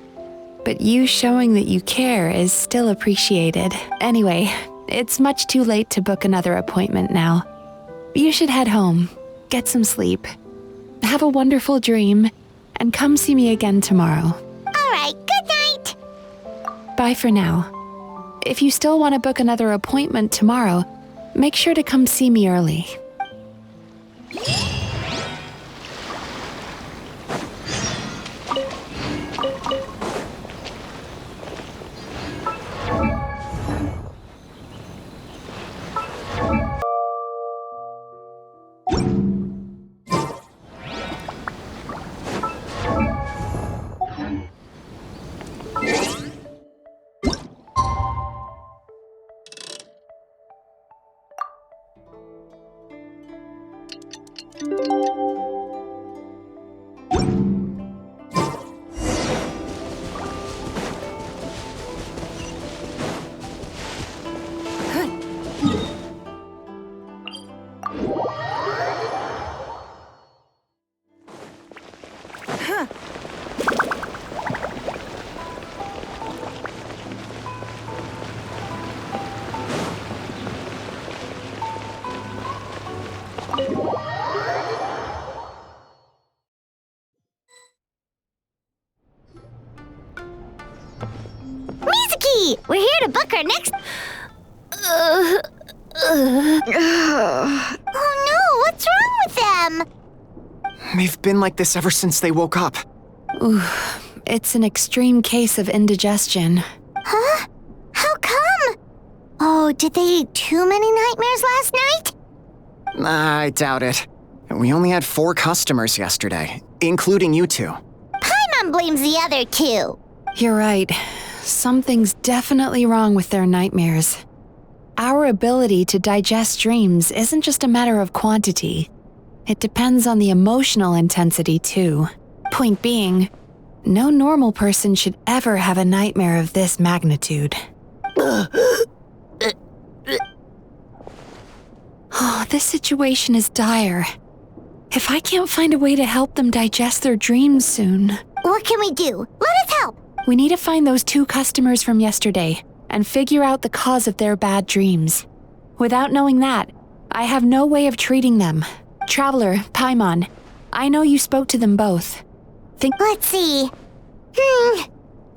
but you showing that you care is still appreciated. Anyway, it's much too late to book another appointment now. You should head home, get some sleep, have a wonderful dream, and come see me again tomorrow. All right, good night. Bye for now. If you still want to book another appointment tomorrow, make sure to come see me early. Mizuki, we're here to book our next... Oh no, what's wrong with them? They've been like this ever since they woke up. Ooh, it's an extreme case of indigestion. Huh? How come? Oh, did they eat too many nightmares last night? I doubt it. We only had 4 customers yesterday, including you two. Paimon blames the other 2. You're right. Something's definitely wrong with their nightmares. Our ability to digest dreams isn't just a matter of quantity. It depends on the emotional intensity, too. Point being, no normal person should ever have a nightmare of this magnitude. Oh, this situation is dire. If I can't find a way to help them digest their dreams soon... What can we do? Let us help! We need to find those 2 customers from yesterday and figure out the cause of their bad dreams. Without knowing that, I have no way of treating them. Traveler, Paimon, I know you spoke to them both. Let's see.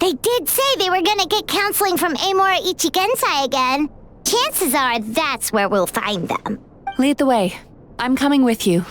They did say they were gonna get counseling from Amora Ichigensai again. Chances are that's where we'll find them. Lead the way. I'm coming with you.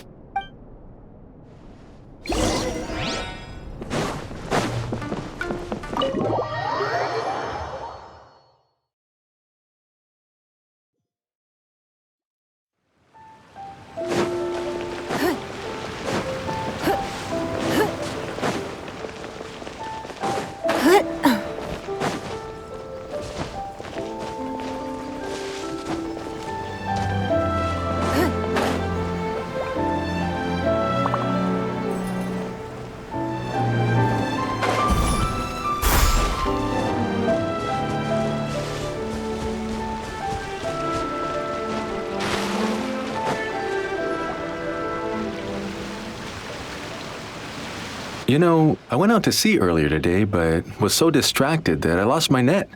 You know, I went out to sea earlier today, but was so distracted that I lost my net.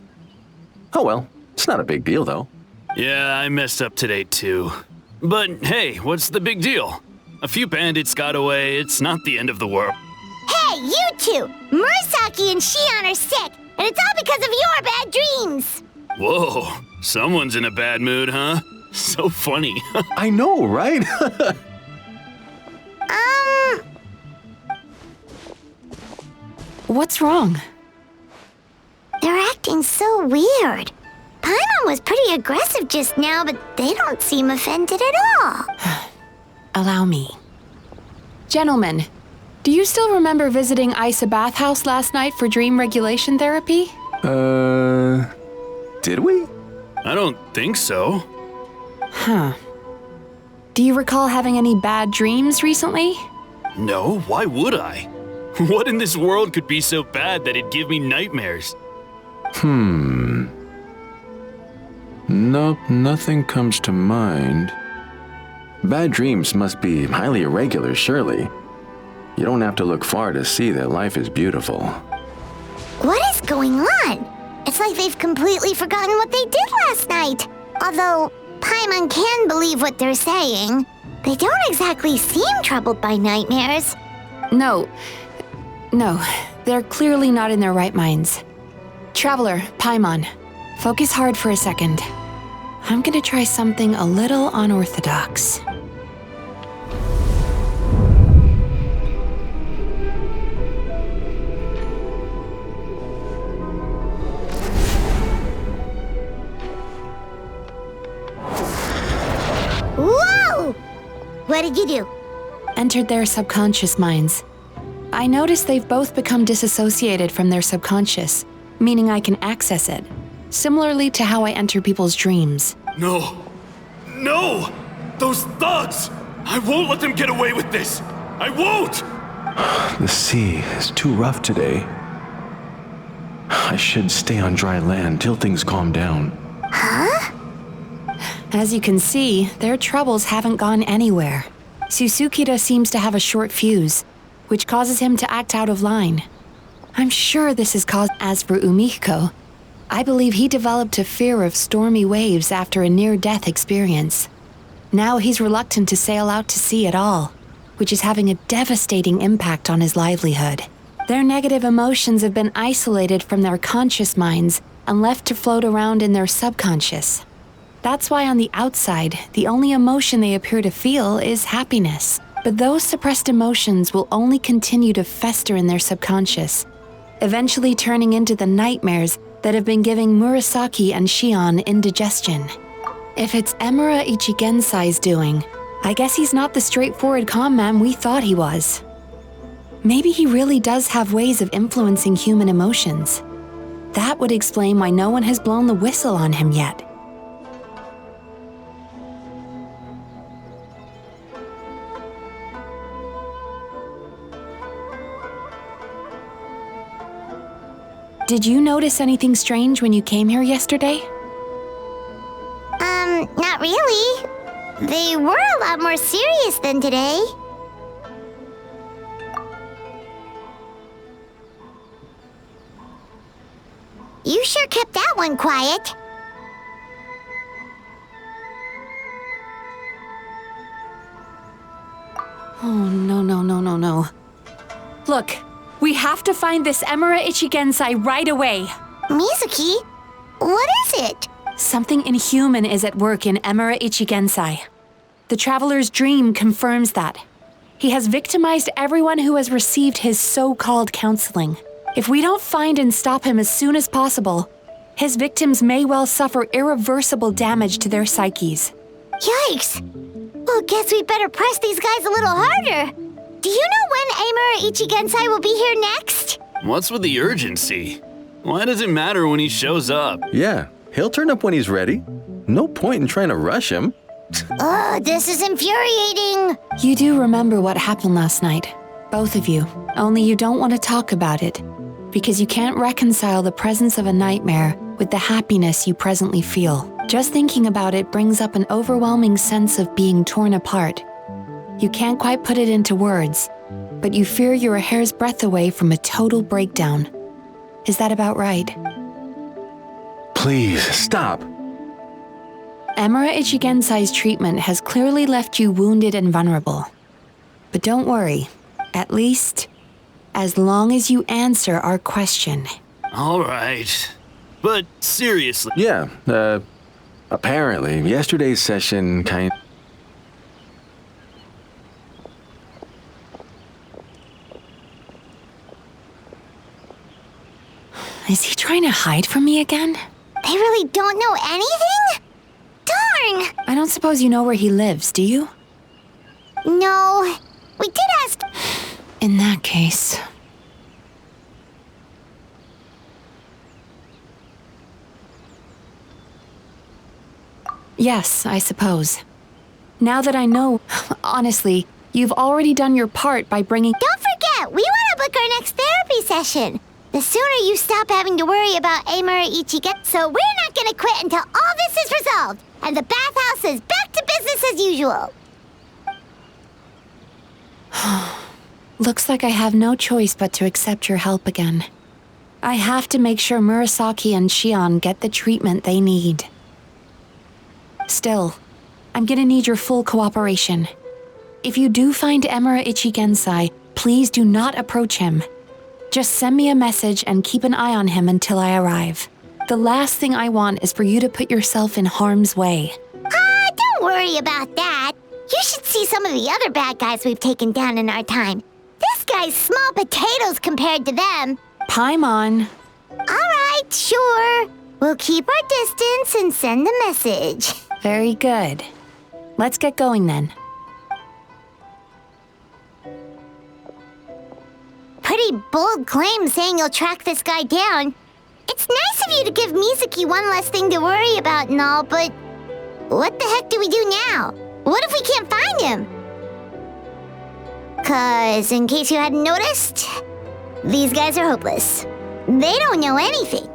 Oh well, it's not a big deal though. Yeah, I messed up today too. But hey, what's the big deal? A few bandits got away, it's not the end of the world. Hey, you two! Murasaki and Shion are sick, and it's all because of your bad dreams! Whoa, someone's in a bad mood, huh? So funny. I know, right? What's wrong? They're acting so weird. Paimon was pretty aggressive just now, but they don't seem offended at all. Allow me. Gentlemen, do you still remember visiting Isa Bathhouse last night for dream regulation therapy? Did we? I don't think so. Huh. Do you recall having any bad dreams recently? No, why would I? What in this world could be so bad that it'd give me nightmares? Nope, nothing comes to mind. Bad dreams must be highly irregular, surely. You don't have to look far to see that life is beautiful. What is going on? It's like they've completely forgotten what they did last night. Although Paimon can believe what they're saying, they don't exactly seem troubled by nightmares. No, they're clearly not in their right minds. Traveler, Paimon, focus hard for a second. I'm gonna try something a little unorthodox. Whoa! What did you do? Entered their subconscious minds. I noticed they've both become disassociated from their subconscious, meaning I can access it, similarly to how I enter people's dreams. No! Those thugs! I won't let them get away with this! I won't! The sea is too rough today. I should stay on dry land till things calm down. Huh? As you can see, their troubles haven't gone anywhere. Susukida seems to have a short fuse, which causes him to act out of line. I'm sure this is caused. As for Umihiko, I believe he developed a fear of stormy waves after a near-death experience. Now he's reluctant to sail out to sea at all, which is having a devastating impact on his livelihood. Their negative emotions have been isolated from their conscious minds and left to float around in their subconscious. That's why on the outside, the only emotion they appear to feel is happiness. But those suppressed emotions will only continue to fester in their subconscious, eventually turning into the nightmares that have been giving Murasaki and Shion indigestion. If it's Emura Ichigensai's doing, I guess he's not the straightforward calm man we thought he was. Maybe he really does have ways of influencing human emotions. That would explain why no one has blown the whistle on him yet. Did you notice anything strange when you came here yesterday? Not really. They were a lot more serious than today. You sure kept that one quiet. Oh, no. Look, we have to find this Emura Ichigensai right away. Mizuki? What is it? Something inhuman is at work in Emura Ichigensai. The Traveler's Dream confirms that. He has victimized everyone who has received his so-called counseling. If we don't find and stop him as soon as possible, his victims may well suffer irreversible damage to their psyches. Yikes! Well, guess we better press these guys a little harder. Do you know when Emura Ichigensai will be here next? What's with the urgency? Why does it matter when he shows up? Yeah, he'll turn up when he's ready. No point in trying to rush him. Ugh, this is infuriating. You do remember what happened last night, both of you. Only you don't want to talk about it, because you can't reconcile the presence of a nightmare with the happiness you presently feel. Just thinking about it brings up an overwhelming sense of being torn apart. You can't quite put it into words, but you fear you're a hair's breadth away from a total breakdown. Is that about right? Please, stop. Emura Ichigensai's treatment has clearly left you wounded and vulnerable. But don't worry, at least as long as you answer our question. All right. But seriously. Yeah, apparently, yesterday's session kind... Is he trying to hide from me again? They really don't know anything? Darn! I don't suppose you know where he lives, do you? No. We did ask... In that case... Yes, I suppose. Now that I know, honestly, you've already done your part by bringing... Don't forget, we want to book our next therapy session. The sooner you stop having to worry about Emura Ichigen, so we're not going to quit until all this is resolved, and the bathhouse is back to business as usual. Looks like I have no choice but to accept your help again. I have to make sure Murasaki and Shion get the treatment they need. Still, I'm gonna need your full cooperation. If you do find Emura Ichigensai, please do not approach him. Just send me a message and keep an eye on him until I arrive. The last thing I want is for you to put yourself in harm's way. Don't worry about that. You should see some of the other bad guys we've taken down in our time. This guy's small potatoes compared to them. Paimon. All right, sure. We'll keep our distance and send the message. Very good. Let's get going then. Pretty bold claim saying you'll track this guy down. It's nice of you to give Mizuki one less thing to worry about and all, but what the heck do we do now? What if we can't find him? 'Cause in case you hadn't noticed, these guys are hopeless. They don't know anything.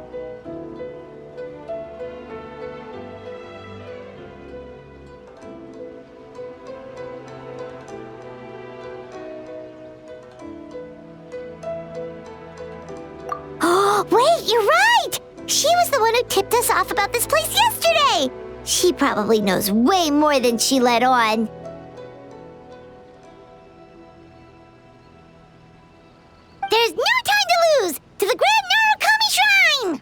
Wait, you're right! She was the one who tipped us off about this place yesterday! She probably knows way more than she let on. There's no time to lose! To the Grand Narukami Shrine!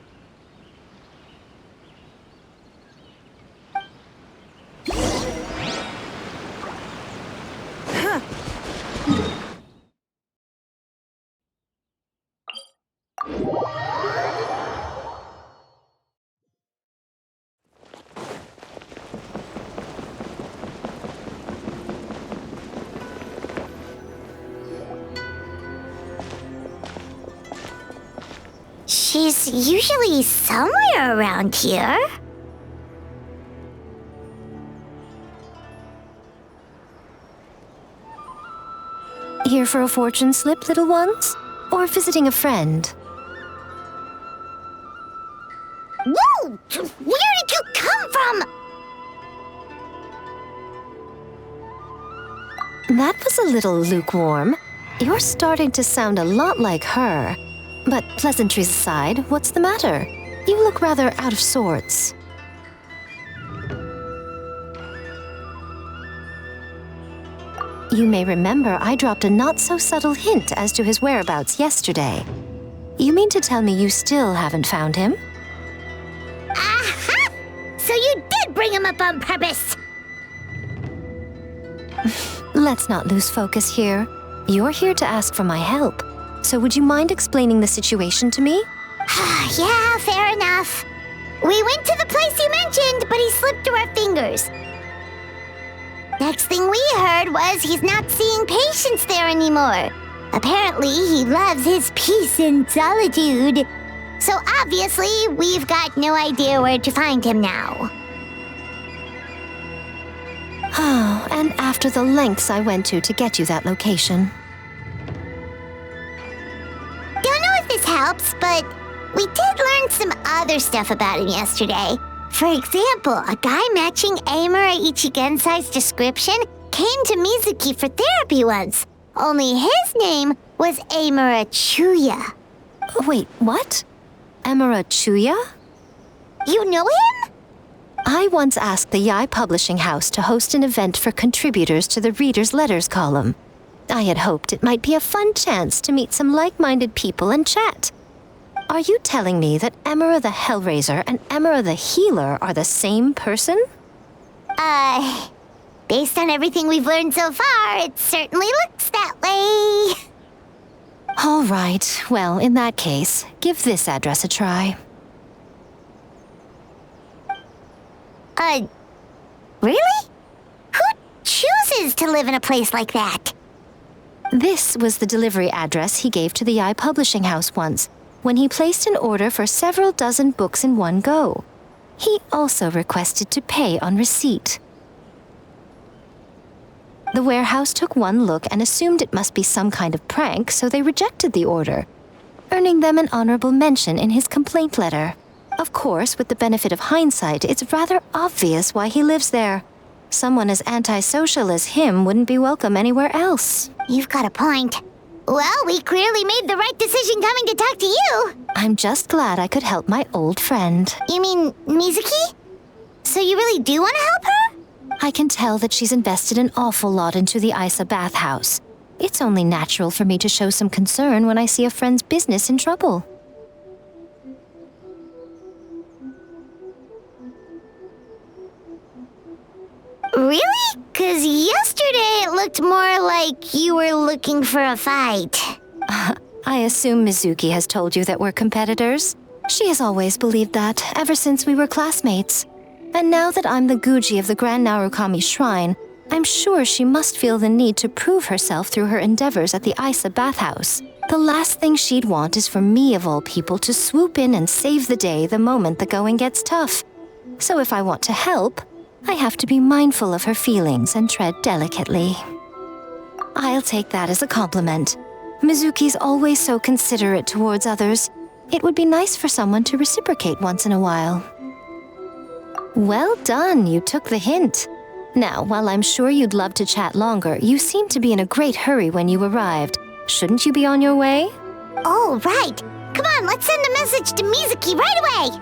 She's usually somewhere around here. Here for a fortune slip, little ones? Or visiting a friend? Whoa! Where did you come from? That was a little lukewarm. You're starting to sound a lot like her. But pleasantries aside, what's the matter? You look rather out of sorts. You may remember I dropped a not-so-subtle hint as to his whereabouts yesterday. You mean to tell me you still haven't found him? Aha! So you did bring him up on purpose! Let's not lose focus here. You're here to ask for my help. So would you mind explaining the situation to me? Yeah, fair enough. We went to the place you mentioned, but he slipped through our fingers. Next thing we heard was he's not seeing patients there anymore. Apparently, he loves his peace and solitude. So obviously, we've got no idea where to find him now. Oh, and after the lengths I went to get you that location. Don't know if this helps, but we did learn some other stuff about him yesterday. For example, a guy matching Amura Ichigensai's description came to Mizuki for therapy once. Only his name was Amura Chuya. Wait, what? Amura Chuya? You know him? I once asked the Yai Publishing House to host an event for contributors to the Reader's Letters column. I had hoped it might be a fun chance to meet some like-minded people and chat. Are you telling me that Amura the Hellraiser and Amura the Healer are the same person? Based on everything we've learned so far, it certainly looks that way. All right, well, in that case, give this address a try. Really? Who chooses to live in a place like that? This was the delivery address he gave to the Yai Publishing House once, when he placed an order for several dozen books in one go. He also requested to pay on receipt. The warehouse took one look and assumed it must be some kind of prank, so they rejected the order, earning them an honorable mention in his complaint letter. Of course, with the benefit of hindsight, it's rather obvious why he lives there. Someone as antisocial as him wouldn't be welcome anywhere else. You've got a point. Well, we clearly made the right decision coming to talk to you. I'm just glad I could help my old friend. You mean Mizuki? So you really do want to help her? I can tell that she's invested an awful lot into the Isa bathhouse. It's only natural for me to show some concern when I see a friend's business in trouble. Really? 'Cause yesterday it looked more like you were looking for a fight. I assume Mizuki has told you that we're competitors. She has always believed that, ever since we were classmates. And now that I'm the Guji of the Grand Narukami Shrine, I'm sure she must feel the need to prove herself through her endeavors at the Isa bathhouse. The last thing she'd want is for me, of all people, to swoop in and save the day the moment the going gets tough. So if I want to help, I have to be mindful of her feelings and tread delicately. I'll take that as a compliment. Mizuki's always so considerate towards others. It would be nice for someone to reciprocate once in a while. Well done, you took the hint. Now, while I'm sure you'd love to chat longer, you seemed to be in a great hurry when you arrived. Shouldn't you be on your way? Oh, right. Come on, let's send a message to Mizuki right away.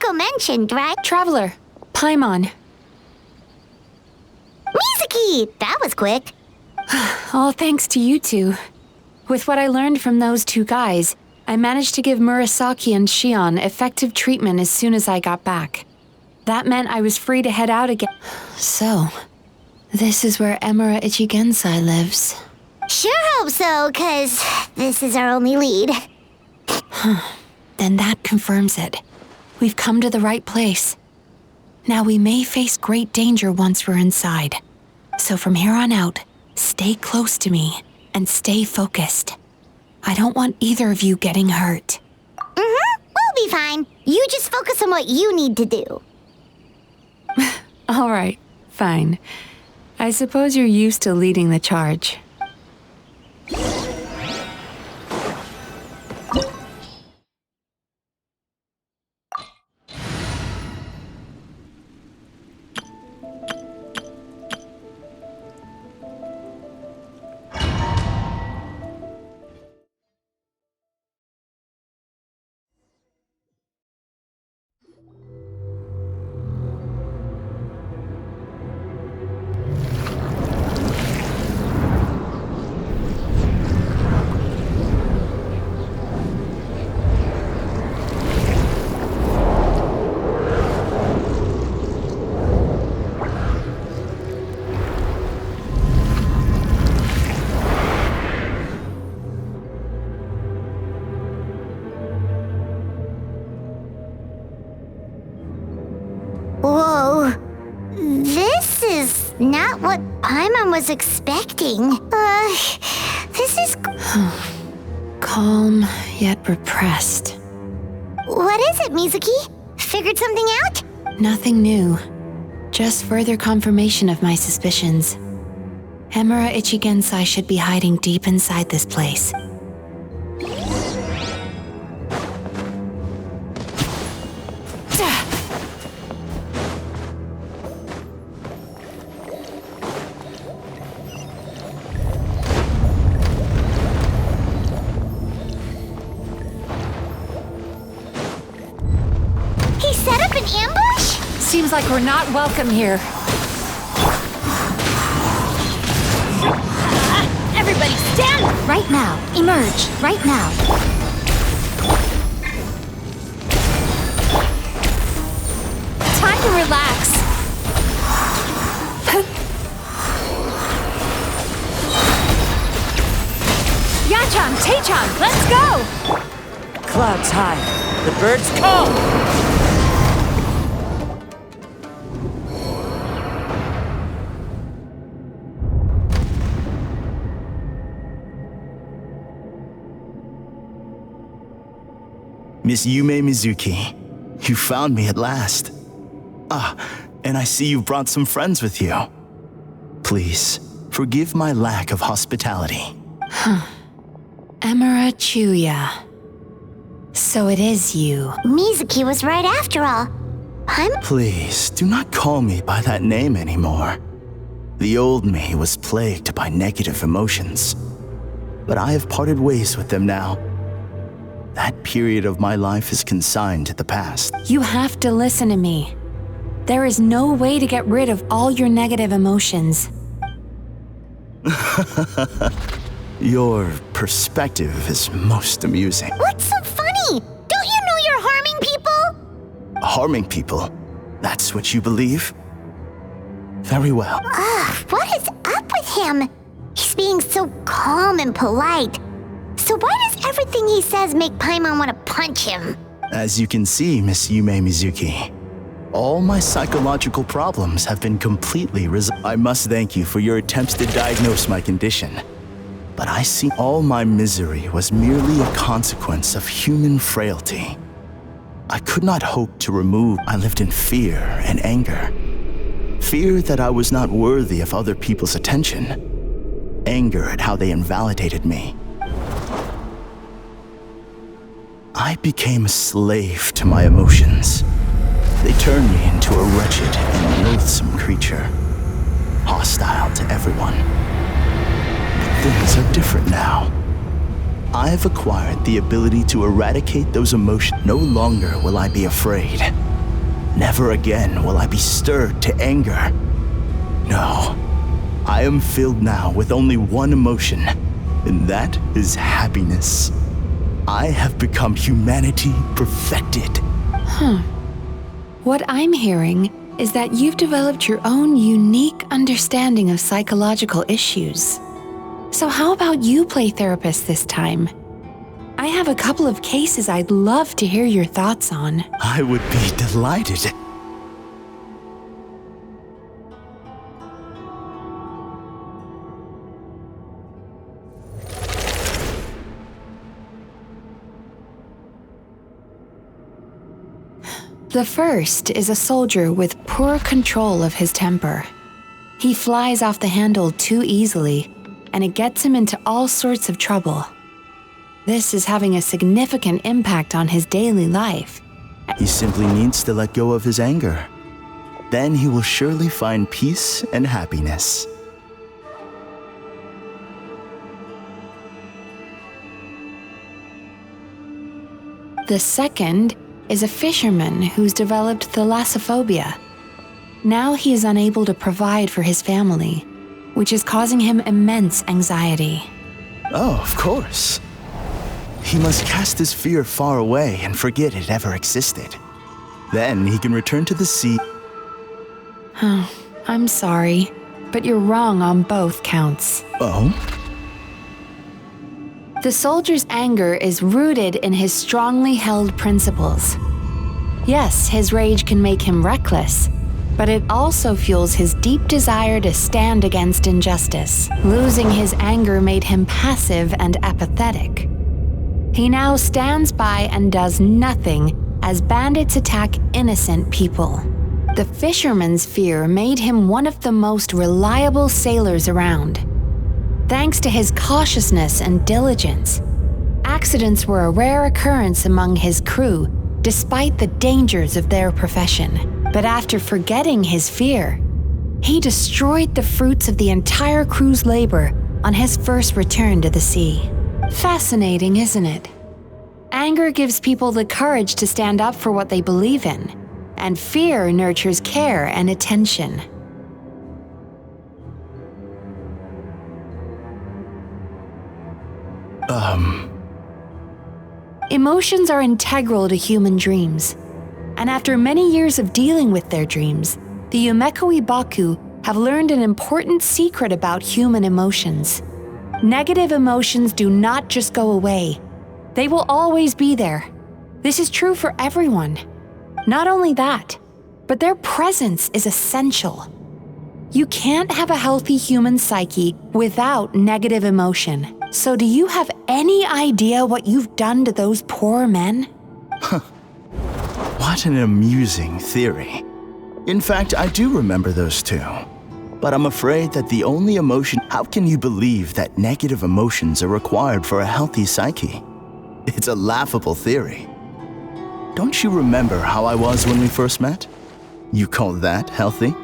Miko mentioned, right? Traveler, Paimon. Mizuki! That was quick. All thanks to you two. With what I learned from those two guys, I managed to give Murasaki and Shion effective treatment as soon as I got back. That meant I was free to head out again. So, this is where Emura Ichigensai lives. Sure hope so, 'cause this is our only lead. Then that confirms it. We've come to the right place. Now we may face great danger once we're inside. So from here on out, stay close to me and stay focused. I don't want either of you getting hurt. We'll be fine. You just focus on what you need to do. All right, fine. I suppose you're used to leading the charge. Whoa. This is not what Paimon was expecting. This is... Calm, yet repressed. What is it, Mizuki? Figured something out? Nothing new. Just further confirmation of my suspicions. Emura Ichigensai should be hiding deep inside this place. He set up an ambush? Seems like we're not welcome here. Everybody stand! Right now. Emerge. Right now. Time to relax. Yachan, Taechan, let's go! Clouds high. The birds call! Miss Yume Mizuki, you found me at last. Ah, and I see you brought some friends with you. Please, forgive my lack of hospitality. Emura Chuya. So it is you. Mizuki was right after all. Please, do not call me by that name anymore. The old me was plagued by negative emotions, but I have parted ways with them now. That period of my life is consigned to the past. You have to listen to me. There is no way to get rid of all your negative emotions. Your perspective is most amusing. What's so funny? Don't you know you're harming people? Harming people? That's what you believe? Very well. What is up with him? He's being so calm and polite. So why does everything he says make Paimon want to punch him? As you can see, Miss Yume Mizuki, all my psychological problems have been completely resolved. I must thank you for your attempts to diagnose my condition. But I see all my misery was merely a consequence of human frailty. I could not hope to remove. I lived in fear and anger. Fear that I was not worthy of other people's attention. Anger at how they invalidated me. I became a slave to my emotions. They turned me into a wretched and loathsome creature, hostile to everyone. But things are different now. I have acquired the ability to eradicate those emotions. No longer will I be afraid. Never again will I be stirred to anger. No, I am filled now with only one emotion, and that is happiness. I have become humanity perfected. What I'm hearing is that you've developed your own unique understanding of psychological issues. So how about you play therapist this time? I have a couple of cases I'd love to hear your thoughts on. I would be delighted. The first is a soldier with poor control of his temper. He flies off the handle too easily, and it gets him into all sorts of trouble. This is having a significant impact on his daily life. He simply needs to let go of his anger. Then he will surely find peace and happiness. The second is a fisherman who's developed thalassophobia. Now he is unable to provide for his family, which is causing him immense anxiety. Oh, of course. He must cast his fear far away and forget it ever existed. Then he can return to the sea. Oh, I'm sorry, but you're wrong on both counts. Oh? The soldier's anger is rooted in his strongly held principles. Yes, his rage can make him reckless, but it also fuels his deep desire to stand against injustice. Losing his anger made him passive and apathetic. He now stands by and does nothing as bandits attack innocent people. The fisherman's fear made him one of the most reliable sailors around. Thanks to his cautiousness and diligence, accidents were a rare occurrence among his crew, despite the dangers of their profession. But after forgetting his fear, he destroyed the fruits of the entire crew's labor on his first return to the sea. Fascinating, isn't it? Anger gives people the courage to stand up for what they believe in, and fear nurtures care and attention. Emotions are integral to human dreams, and after many years of dealing with their dreams, the Yumekoi Baku have learned an important secret about human emotions. Negative emotions do not just go away. They will always be there. This is true for everyone. Not only that, but their presence is essential. You can't have a healthy human psyche without negative emotion. So do you have any idea what you've done to those poor men? What an amusing theory. In fact, I do remember those two. But I'm afraid that the only emotion... How can you believe that negative emotions are required for a healthy psyche? It's a laughable theory. Don't you remember how I was when we first met? You call that healthy?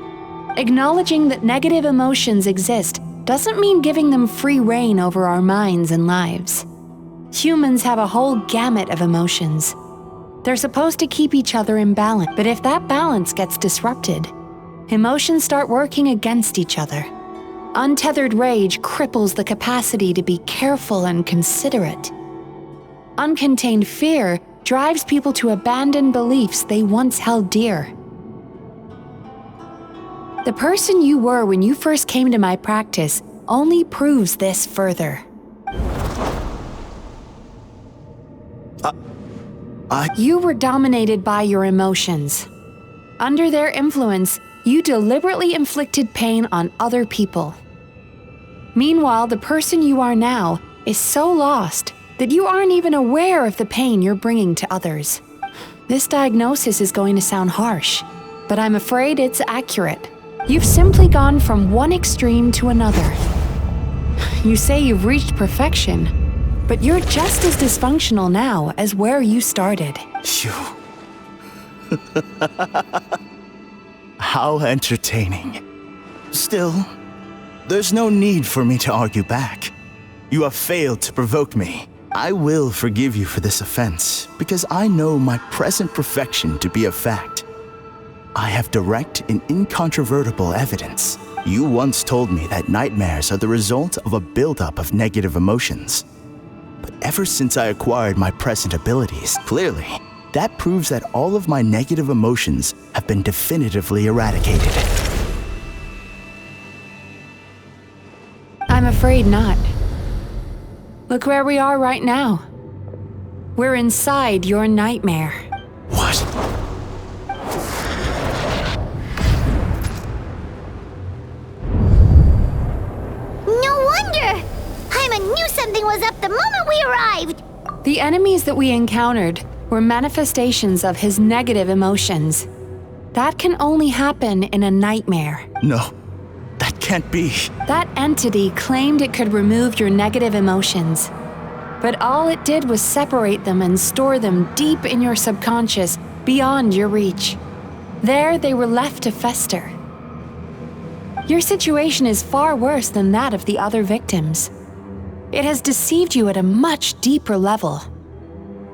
Acknowledging that negative emotions exist doesn't mean giving them free rein over our minds and lives. Humans have a whole gamut of emotions. They're supposed to keep each other in balance, but if that balance gets disrupted, emotions start working against each other. Untethered rage cripples the capacity to be careful and considerate. Uncontained fear drives people to abandon beliefs they once held dear. The person you were when you first came to my practice only proves this further. You were dominated by your emotions. Under their influence, you deliberately inflicted pain on other people. Meanwhile, the person you are now is so lost that you aren't even aware of the pain you're bringing to others. This diagnosis is going to sound harsh, but I'm afraid it's accurate. You've simply gone from one extreme to another. You say you've reached perfection, but you're just as dysfunctional now as where you started. Phew. How entertaining. Still, there's no need for me to argue back. You have failed to provoke me. I will forgive you for this offense, because I know my present perfection to be a fact. I have direct and incontrovertible evidence. You once told me that nightmares are the result of a buildup of negative emotions. But ever since I acquired my present abilities, clearly, that proves that all of my negative emotions have been definitively eradicated. I'm afraid not. Look where we are right now. We're inside your nightmare. What? No wonder! Paimon knew something was up the moment we arrived! The enemies that we encountered were manifestations of his negative emotions. That can only happen in a nightmare. No, that can't be. That entity claimed it could remove your negative emotions. But all it did was separate them and store them deep in your subconscious, beyond your reach. There they were left to fester. Your situation is far worse than that of the other victims. It has deceived you at a much deeper level.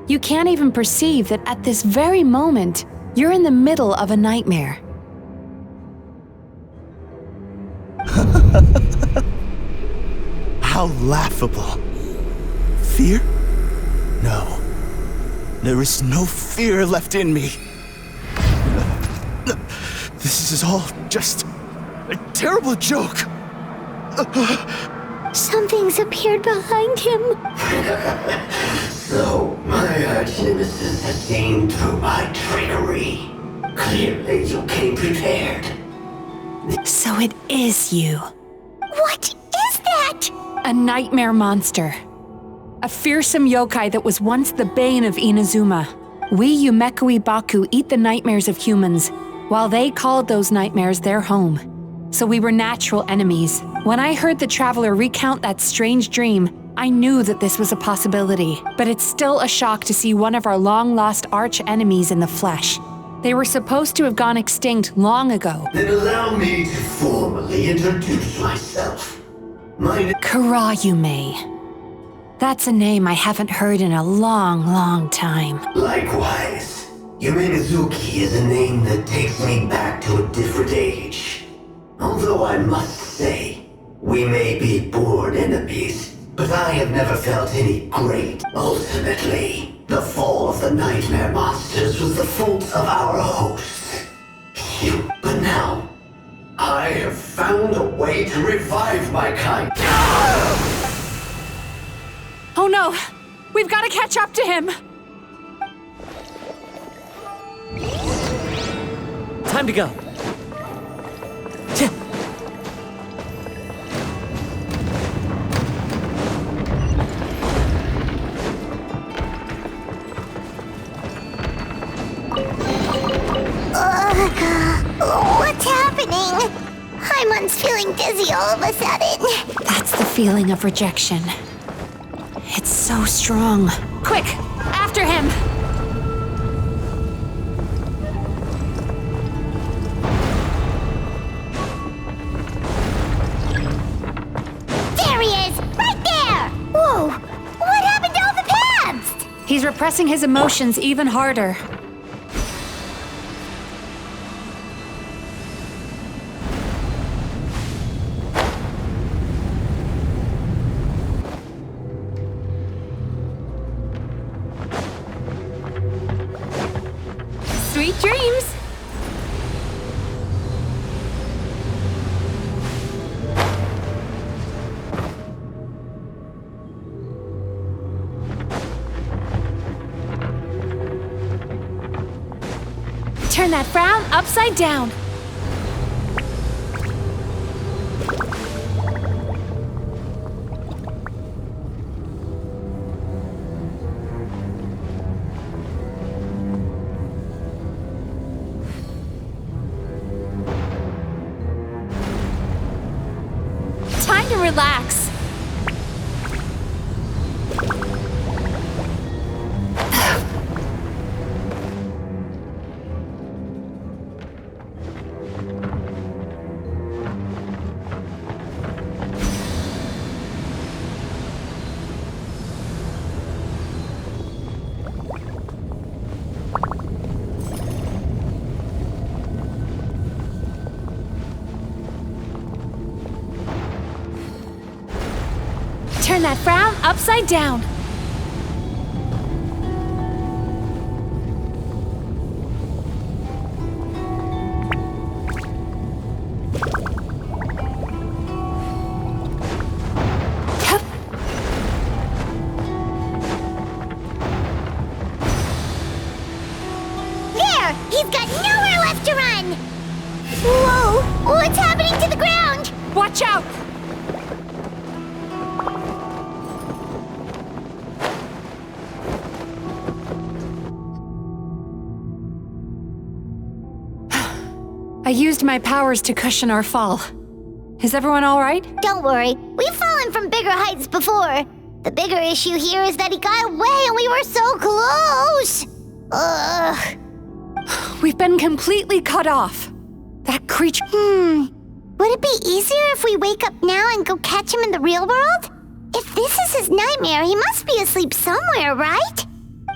You can't even perceive that at this very moment, you're in the middle of a nightmare. How laughable. Fear? No. There is no fear left in me. This is all just a terrible joke. Something's appeared behind him. So, my arch-nemesis has seen through my trickery. Clearly, you came prepared. So it is you. What is that? A nightmare monster. A fearsome yokai that was once the bane of Inazuma. We Yumekui Baku eat the nightmares of humans, while they called those nightmares their home. So we were natural enemies. When I heard the traveler recount that strange dream, I knew that this was a possibility. But it's still a shock to see one of our long-lost arch-enemies in the flesh. They were supposed to have gone extinct long ago. Then allow me to formally introduce myself. Kurayume. That's a name I haven't heard in a long, long time. Likewise, Yume is a name that takes me back to a different age. Although I must say, we may be born enemies, but I have never felt any great. Ultimately, the fall of the nightmare monsters was the fault of our hosts. You. But now, I have found a way to revive my kind. Oh no! We've got to catch up to him! Time to go. What's happening? Paimon's feeling dizzy all of a sudden. That's the feeling of rejection. It's so strong. Quick! After him! There he is! Right there! Whoa! What happened to all the paths? He's repressing his emotions even harder. Sweet dreams! Turn that frown upside down. Time to relax. upside down. There! He's got nowhere left to run! Whoa! What's happening to the ground? Watch out! I used my powers to cushion our fall. Is everyone all right? Don't worry, we've fallen from bigger heights before. The bigger issue here is that he got away and we were so close! Ugh. We've been completely cut off. That creature... Would it be easier if we wake up now and go catch him in the real world? If this is his nightmare, he must be asleep somewhere, right?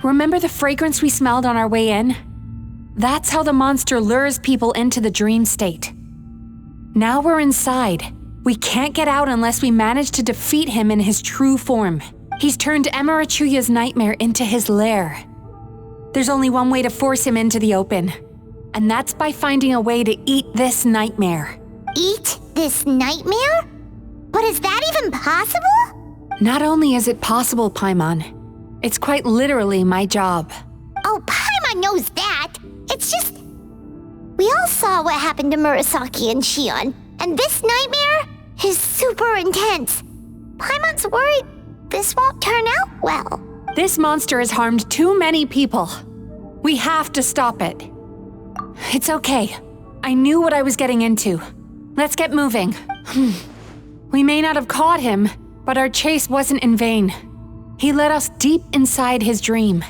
Remember the fragrance we smelled on our way in? That's how the monster lures people into the dream state. Now we're inside. We can't get out unless we manage to defeat him in his true form. He's turned Emarachuya's nightmare into his lair. There's only one way to force him into the open, and that's by finding a way to eat this nightmare. Eat this nightmare? But is that even possible? Not only is it possible, Paimon, it's quite literally my job. Oh, Paimon knows that. It's just... We all saw what happened to Murasaki and Shion, and this nightmare is super intense. Paimon's worried this won't turn out well. This monster has harmed too many people. We have to stop it. It's okay. I knew what I was getting into. Let's get moving. We may not have caught him, but our chase wasn't in vain. He led us deep inside his dream.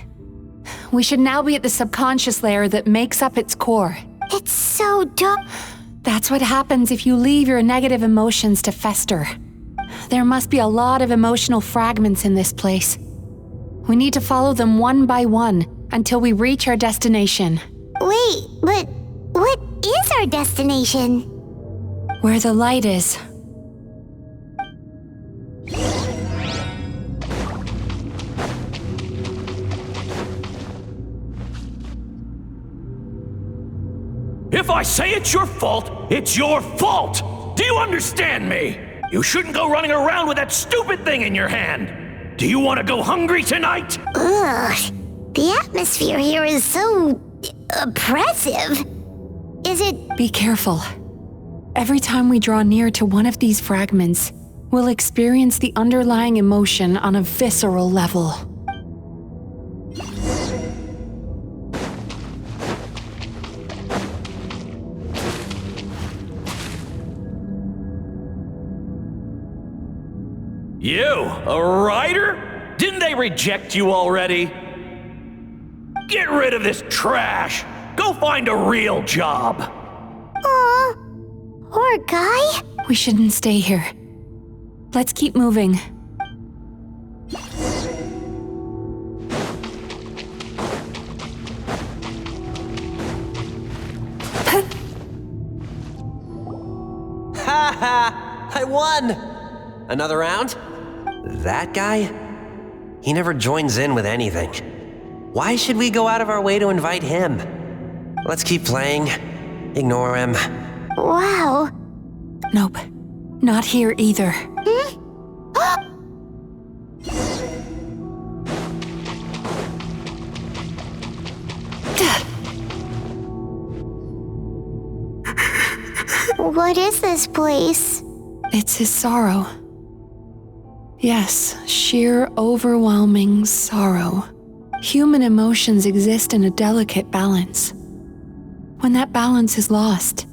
We should now be at the subconscious layer that makes up its core. It's so dumb. That's what happens if you leave your negative emotions to fester. There must be a lot of emotional fragments in this place. We need to follow them one by one until we reach our destination. Wait, but what is our destination? Where the light is. If I say it's your fault, it's your fault! Do you understand me? You shouldn't go running around with that stupid thing in your hand! Do you want to go hungry tonight? Ugh, the atmosphere here is so... oppressive. Is it... Be careful. Every time we draw near to one of these fragments, we'll experience the underlying emotion on a visceral level. You, a writer? Didn't they reject you already? Get rid of this trash! Go find a real job! Aw, poor guy. We shouldn't stay here. Let's keep moving. Ha ha! I won! Another round? That guy? He never joins in with anything. Why should we go out of our way to invite him? Let's keep playing. Ignore him. Wow. Nope. Not here either. What is this place? It's his sorrow. Yes, sheer overwhelming sorrow. Human emotions exist in a delicate balance. When that balance is lost,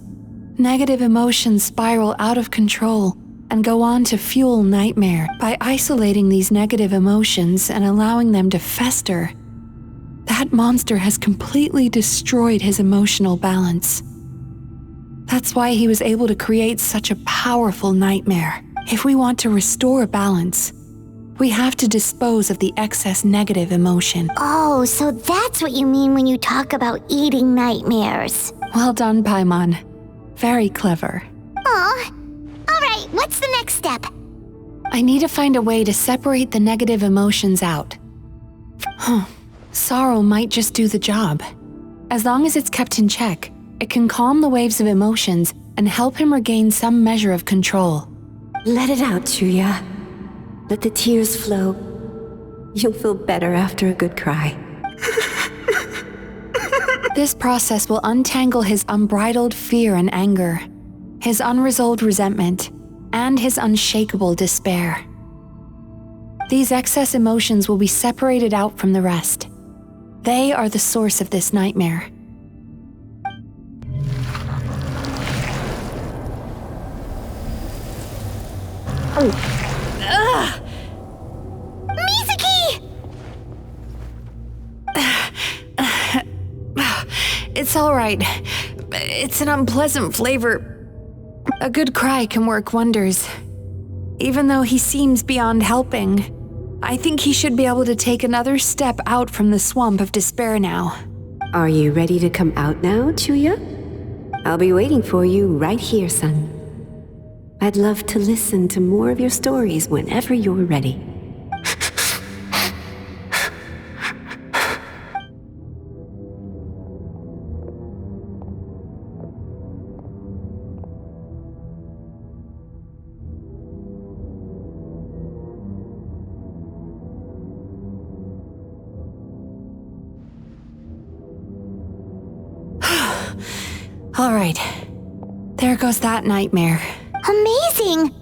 negative emotions spiral out of control and go on to fuel nightmare. By isolating these negative emotions and allowing them to fester, that monster has completely destroyed his emotional balance. That's why he was able to create such a powerful nightmare. If we want to restore balance, we have to dispose of the excess negative emotion. Oh, so that's what you mean when you talk about eating nightmares. Well done, Paimon. Very clever. Aw. All right, what's the next step? I need to find a way to separate the negative emotions out. Sorrow might just do the job. As long as it's kept in check, it can calm the waves of emotions and help him regain some measure of control. Let it out, Chuya. Let the tears flow. You'll feel better after a good cry. This process will untangle his unbridled fear and anger, his unresolved resentment, and his unshakable despair. These excess emotions will be separated out from the rest. They are the source of this nightmare. Mizuki! It's all right. It's an unpleasant flavor. A good cry can work wonders. Even though he seems beyond helping, I think he should be able to take another step out from the swamp of despair now. Are you ready to come out now, Chuya? I'll be waiting for you right here, son. I'd love to listen to more of your stories whenever you're ready. All right. There goes that nightmare. Amazing!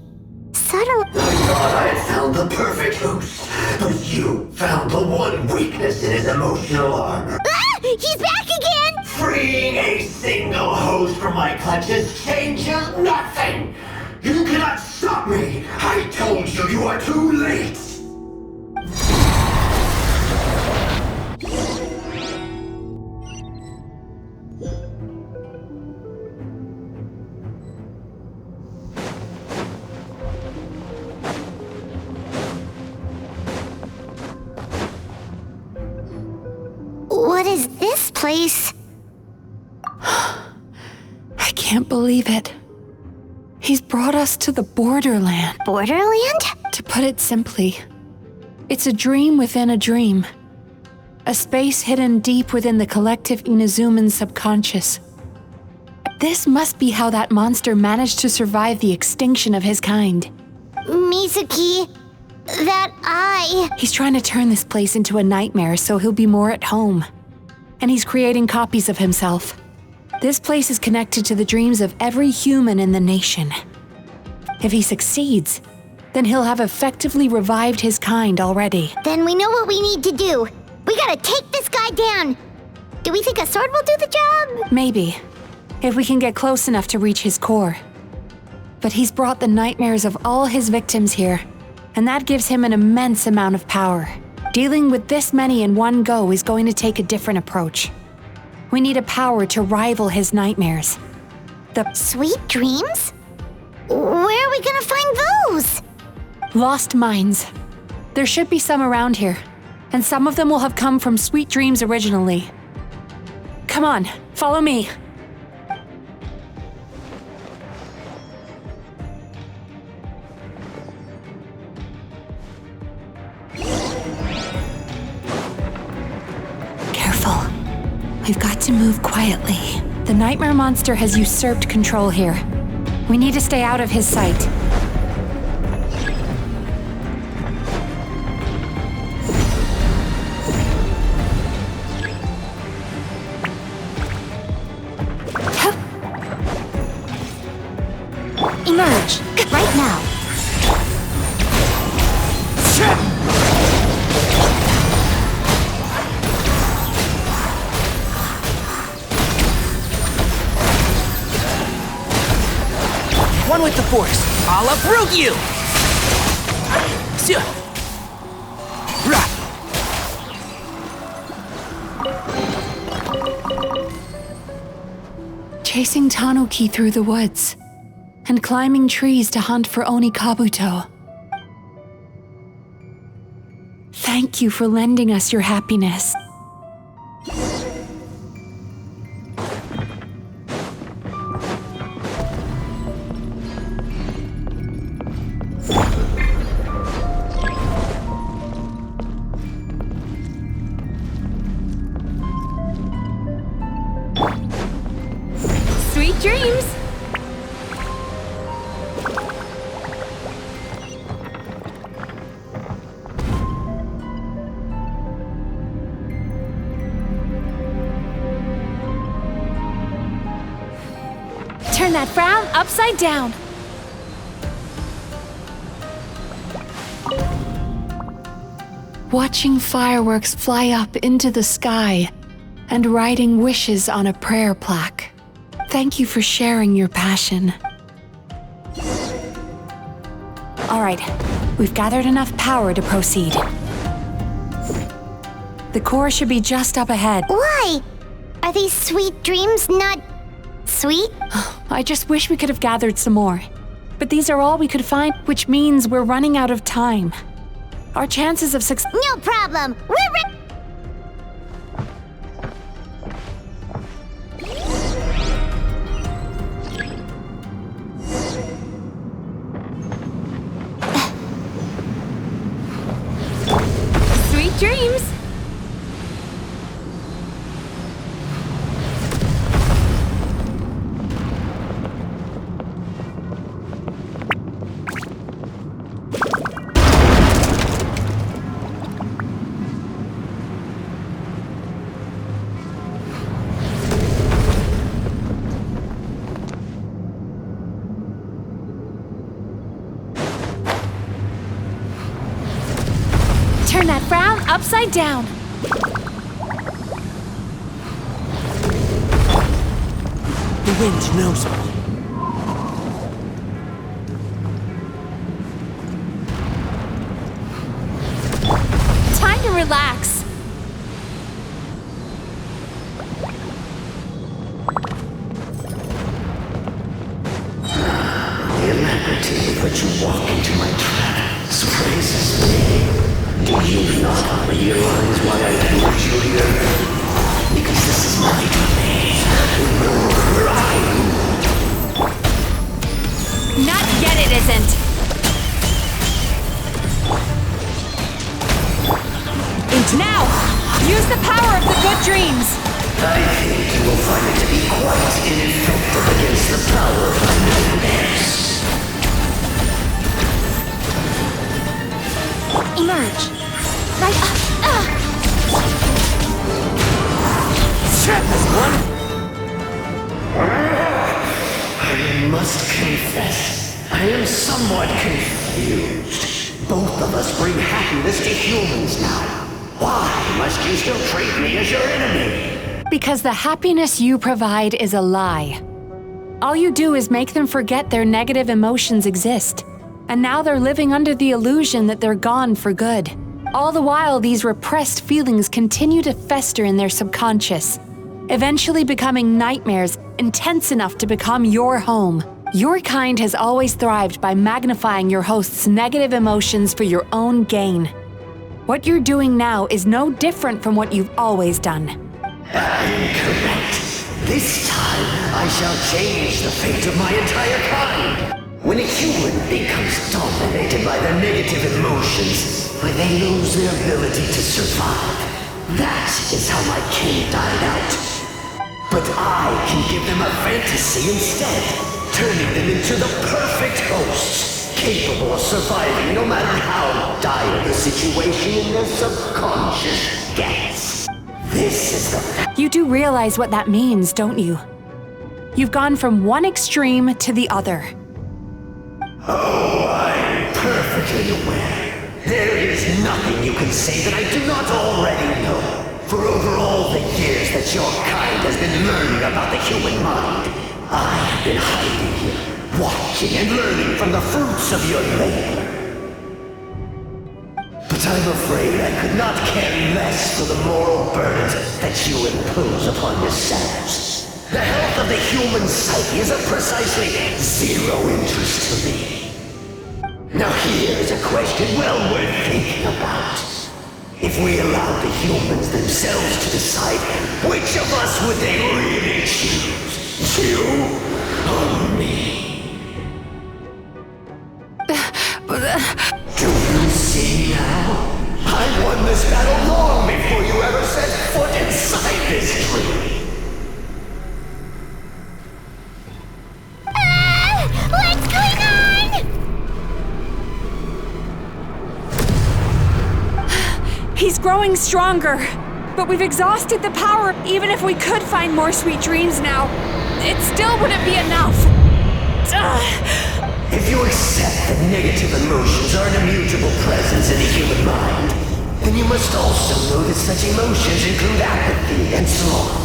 Suddenly... I thought I had found the perfect host, but you found the one weakness in his emotional armor. Ah! He's back again! Freeing a single host from my clutches changes nothing! You cannot stop me! I told you you are too late! What is this place? I can't believe it. He's brought us to the Borderland. Borderland? To put it simply, it's a dream within a dream. A space hidden deep within the collective Inazuman subconscious. This must be how that monster managed to survive the extinction of his kind. Mizuki, that eye... He's trying to turn this place into a nightmare so he'll be more at home. And he's creating copies of himself. This place is connected to the dreams of every human in the nation. If he succeeds, then he'll have effectively revived his kind already. Then we know what we need to do. We gotta take this guy down. Do we think a sword will do the job? Maybe, if we can get close enough to reach his core. But he's brought the nightmares of all his victims here, and that gives him an immense amount of power. Dealing with this many in one go is going to take a different approach. We need a power to rival his nightmares. The sweet dreams? Where are we gonna find those? Lost minds. There should be some around here, and some of them will have come from sweet dreams originally. Come on, follow me. We've got to move quietly. The nightmare monster has usurped control here. We need to stay out of his sight. Emerge, right now. One with the Force. I'll uproot you! Chasing Tanuki through the woods, and climbing trees to hunt for Oni Kabuto. Thank you for lending us your happiness. dreams! Turn that frown upside down. Watching fireworks fly up into the sky and writing wishes on a prayer plaque. Thank you for sharing your passion. All right, we've gathered enough power to proceed. The core should be just up ahead. Why? Are these sweet dreams not sweet? I just wish we could have gathered some more. But these are all we could find, which means we're running out of time. Our chances of success— No problem. Sweet dreams! Turn that frown upside down. The wind knows me. Time to relax. The alacrity with which you walk into my trap surprises me. Do you not realize why I brought you here? Because this is my domain. Your right. Not yet, it isn't. Now, use the power of the good dreams. I think you will find it to be quite ineffective against the power of my nightmares. Emerge. Right up. Trap this one! I must confess, I am somewhat confused. Both of us bring happiness to humans now. Why must you still treat me as your enemy? Because the happiness you provide is a lie. All you do is make them forget their negative emotions exist. And now they're living under the illusion that they're gone for good. All the while, these repressed feelings continue to fester in their subconscious, eventually becoming nightmares intense enough to become your home. Your kind has always thrived by magnifying your host's negative emotions for your own gain. What you're doing now is no different from what you've always done. Incorrect. This time, I shall change the fate of my entire kind. When a human becomes dominated by their negative emotions, when they lose their ability to survive, that is how my kin died out. But I can give them a fantasy instead, turning them into the perfect hosts, capable of surviving no matter how dire the situation in their subconscious gets. This is the— You do realize what that means, don't you? You've gone from one extreme to the other. Oh, I'm perfectly aware. There is nothing you can say that I do not already know. For over all the years that your kind has been learning about the human mind, I have been hiding here, watching and learning from the fruits of your labor. But I'm afraid I could not care less for the moral burdens that you impose upon yourselves. The health of the human psyche is of precisely zero interest to me. Now here's a question well worth thinking about. If we allowed the humans themselves to decide, which of us would they really choose? You or me? Do you see now? I won this battle long before you ever set foot inside this tree. He's growing stronger. But we've exhausted the power. Even if we could find more sweet dreams now, it still wouldn't be enough. If you accept that negative emotions are an immutable presence in the human mind, then you must also know that such emotions include apathy and sloth.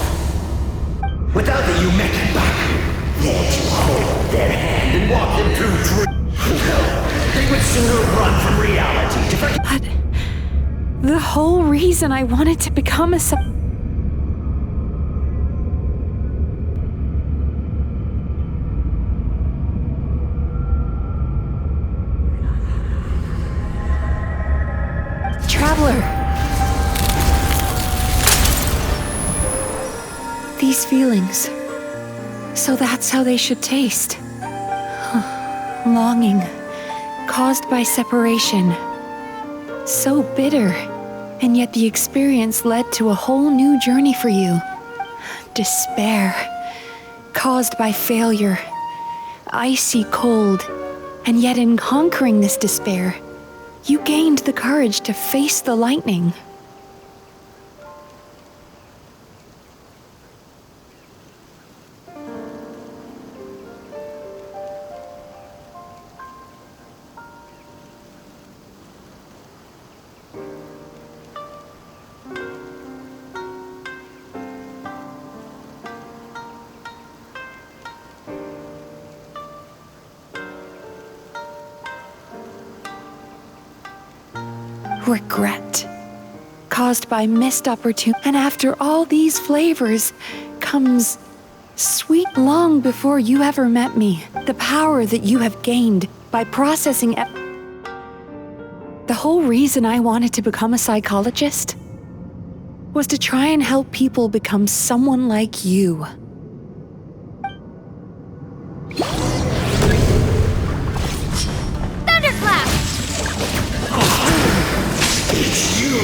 Without the Yumeki Baku, there to hold their hand and walk them through dreams, no, they would sooner run from reality to forget. But the whole reason I wanted to become a Traveler. These feelings. So that's how they should taste. Longing, caused by separation. So bitter, and yet the experience led to a whole new journey for you. Despair, caused by failure. Icy cold, and yet in conquering this despair, you gained the courage to face the lightning. Regret, caused by missed opportunity. And after all these flavors comes sweet long before you ever met me. The power that you have gained by processing the whole reason I wanted to become a psychologist was to try and help people become someone like you. Thunderclap! It's you!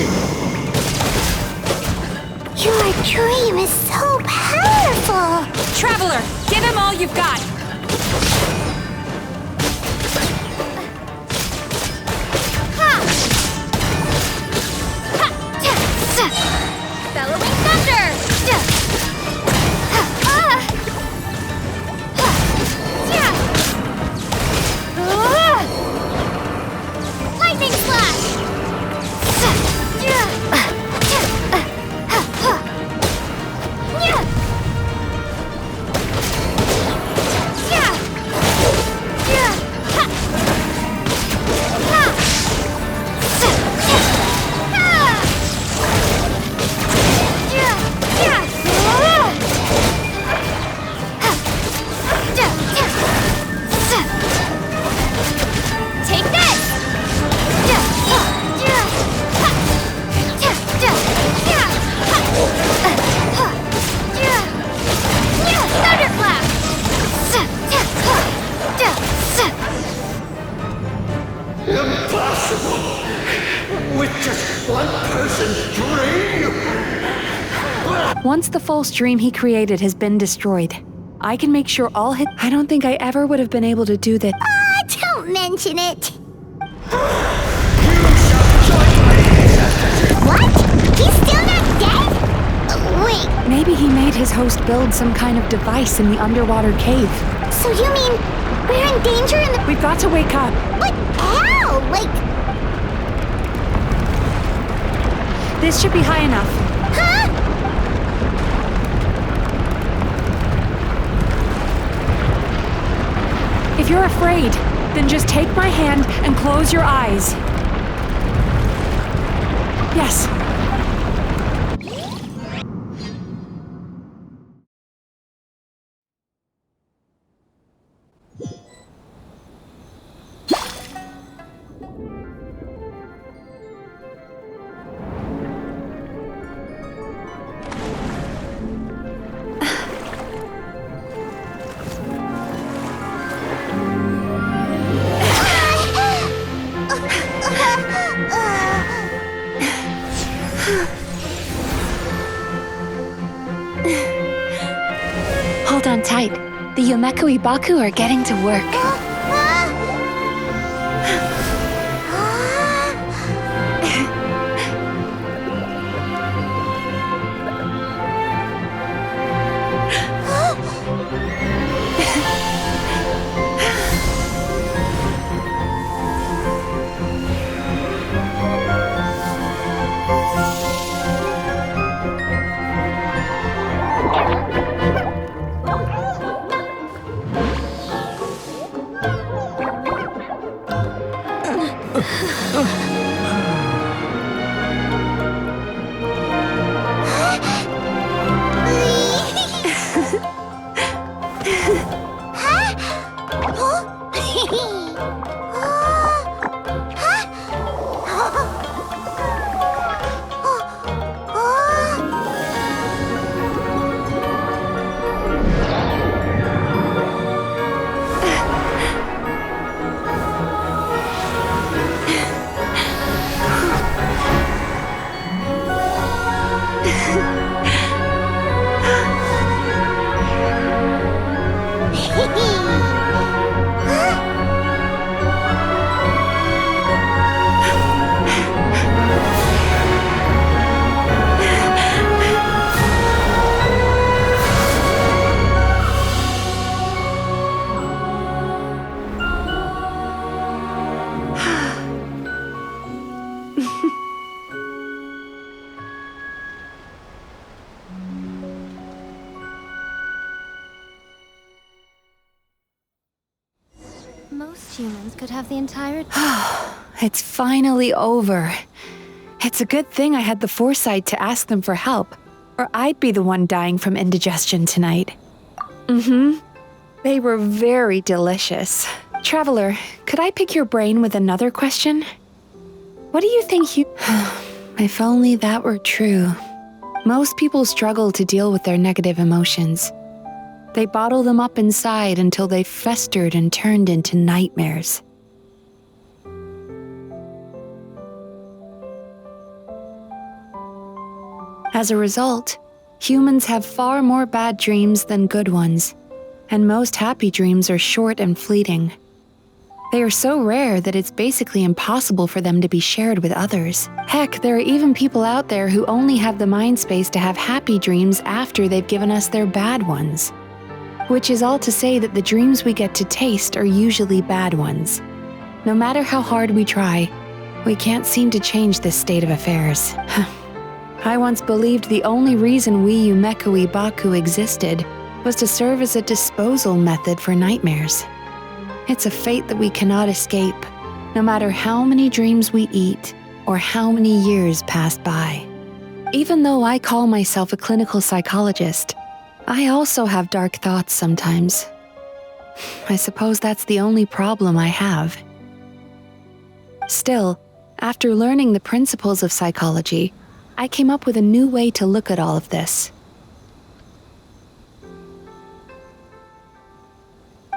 Your dream is so powerful! Traveler, give him all you've got! Bellowing thunder! Lightning slash! Take this! Thunderclap! Impossible! With just one person's dream! Once the false dream he created has been destroyed, I can make sure all his— I don't think I ever would have been able to do that. Don't mention it! He's still not dead? Wait, Maybe he made his host build some kind of device in the underwater cave. so you mean we're in danger in the— We've got to wake up. But how? Like, This should be high enough. huh? If you're afraid, then just take my hand and close your eyes. Yes. Hold on tight. The Yomeko Ibaku are getting to work. Most humans could have the entire... It's finally over. It's a good thing I had the foresight to ask them for help, or I'd be the one dying from indigestion tonight. They were very delicious. Traveler, could I pick your brain with another question? What do you think you... If only that were true. Most people struggle to deal with their negative emotions. They bottle them up inside until they festered and turned into nightmares. As a result, humans have far more bad dreams than good ones, and most happy dreams are short and fleeting. They are so rare that it's basically impossible for them to be shared with others. Heck, there are even people out there who only have the mind space to have happy dreams after they've given us their bad ones. Which is all to say that the dreams we get to taste are usually bad ones. No matter how hard we try, we can't seem to change this state of affairs. I once believed the only reason we Yumekui Baku existed was to serve as a disposal method for nightmares. It's a fate that we cannot escape, no matter how many dreams we eat or how many years pass by. Even though I call myself a clinical psychologist, I also have dark thoughts sometimes. I suppose that's the only problem I have. Still, after learning the principles of psychology, I came up with a new way to look at all of this.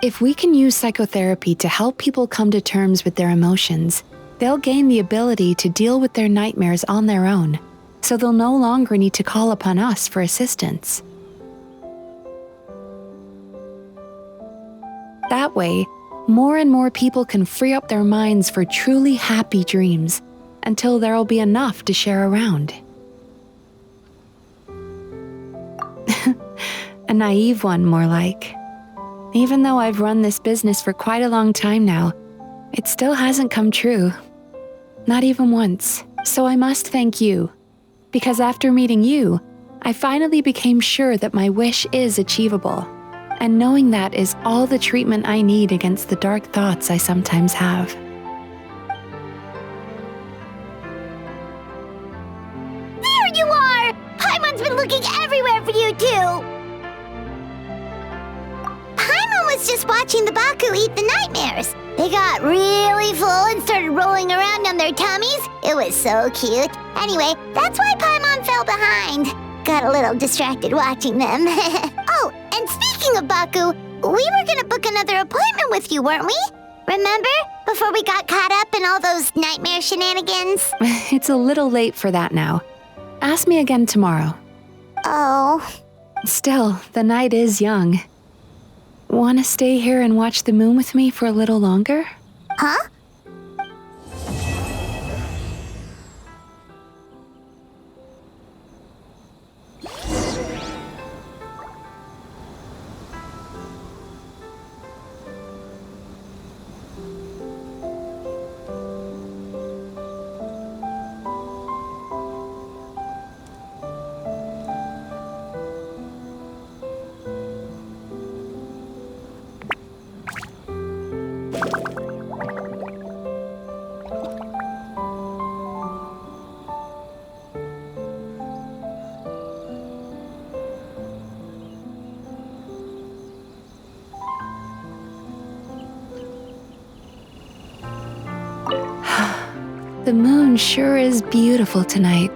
If we can use psychotherapy to help people come to terms with their emotions, they'll gain the ability to deal with their nightmares on their own, so they'll no longer need to call upon us for assistance. That way, more and more people can free up their minds for truly happy dreams until there'll be enough to share around. A naive one, more like. Even though I've run this business for quite a long time now, it still hasn't come true. Not even once. So I must thank you. Because after meeting you, I finally became sure that my wish is achievable. And knowing that is all the treatment I need against the dark thoughts I sometimes have. There you are! Paimon's been looking everywhere for you, too! Paimon was just watching the Baku eat the nightmares. They got really full and started rolling around on their tummies. It was so cute. Anyway, that's why Paimon fell behind. Got a little distracted watching them. Oh, and speaking of Baku, we were gonna book another appointment with you, weren't we? Remember? Before we got caught up in all those nightmare shenanigans? It's a little late for that now. Ask me again tomorrow. Oh. Still, the night is young. Want to stay here and watch the moon with me for a little longer? Huh? The moon sure is beautiful tonight.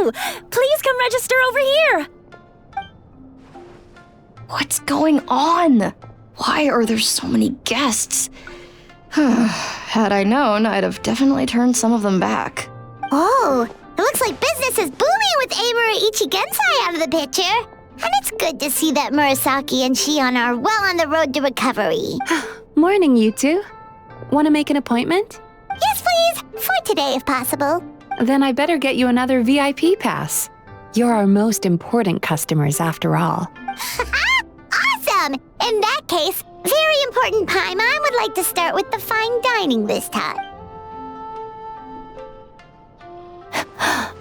too! Please come register over here! What's going on? Why are there so many guests? Had I known, I'd have definitely turned some of them back. Oh, it looks like business is booming with Amura Ichigensai out of the picture. And it's good to see that Murasaki and Shion are well on the road to recovery. Morning, you two. Want to make an appointment? Yes, please. For today, if possible. Then I better get you another VIP pass. You're our most important customers, after all. Awesome! In that case, very important Paimon would like to start with the fine dining this time.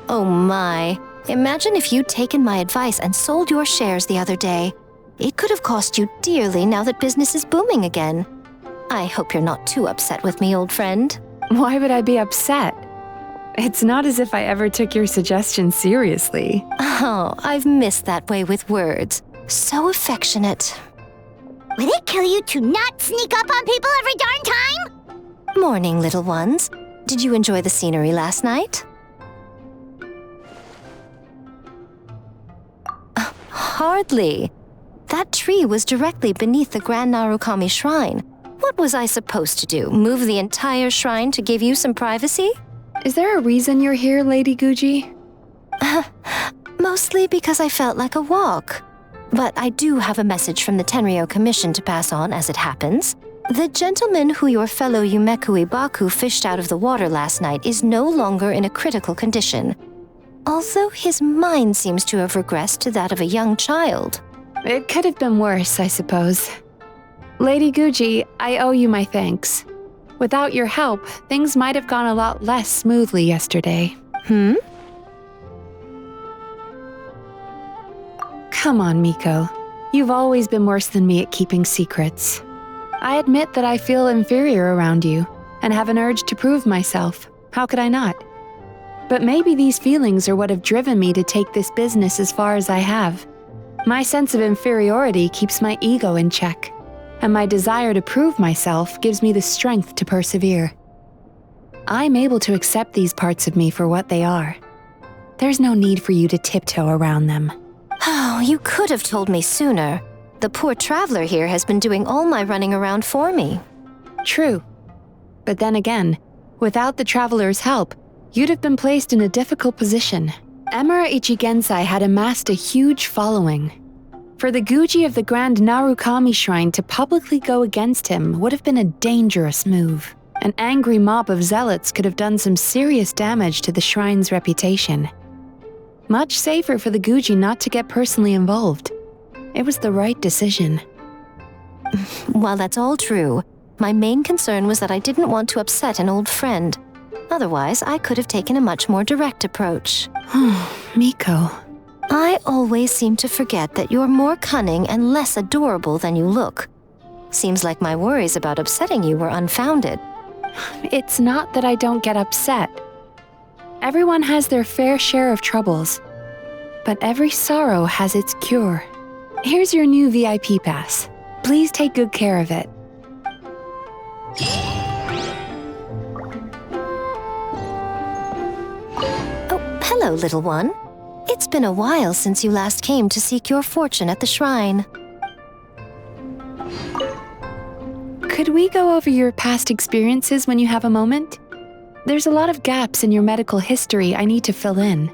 Oh my. Imagine if you'd taken my advice and sold your shares the other day. It could have cost you dearly now that business is booming again. I hope you're not too upset with me, old friend. Why would I be upset? It's not as if I ever took your suggestion seriously. Oh, I've missed that way with words. So affectionate. Would it kill you to not sneak up on people every darn time? Morning, little ones. Did you enjoy the scenery last night? Hardly. That tree was directly beneath the Grand Narukami Shrine. What was I supposed to do? Move the entire shrine to give you some privacy? Is there a reason you're here, Lady Guji? Mostly because I felt like a walk. But I do have a message from the Tenryo Commission to pass on as it happens. The gentleman who your fellow Yumeku Ibaku fished out of the water last night is no longer in a critical condition. Although his mind seems to have regressed to that of a young child. It could have been worse, I suppose. Lady Guji, I owe you my thanks. Without your help, things might have gone a lot less smoothly yesterday. Come on, Miko. You've always been worse than me at keeping secrets. I admit that I feel inferior around you, and have an urge to prove myself. How could I not? But maybe these feelings are what have driven me to take this business as far as I have. My sense of inferiority keeps my ego in check, and my desire to prove myself gives me the strength to persevere. I'm able to accept these parts of me for what they are. There's no need for you to tiptoe around them. Oh, you could have told me sooner. The poor traveler here has been doing all my running around for me. True. But then again, without the traveler's help, you'd have been placed in a difficult position. Emura Ichigensai had amassed a huge following. For the Guji of the Grand Narukami Shrine to publicly go against him would have been a dangerous move. An angry mob of zealots could have done some serious damage to the shrine's reputation. Much safer for the Guji not to get personally involved. It was the right decision. While that's all true, my main concern was that I didn't want to upset an old friend. Otherwise, I could have taken a much more direct approach. Miko. I always seem to forget that you're more cunning and less adorable than you look. Seems like my worries about upsetting you were unfounded. It's not that I don't get upset. Everyone has their fair share of troubles. But every sorrow has its cure. Here's your new VIP pass. Please take good care of it. Oh, hello, little one. It's been a while since you last came to seek your fortune at the shrine. Could we go over your past experiences when you have a moment? There's a lot of gaps in your medical history I need to fill in.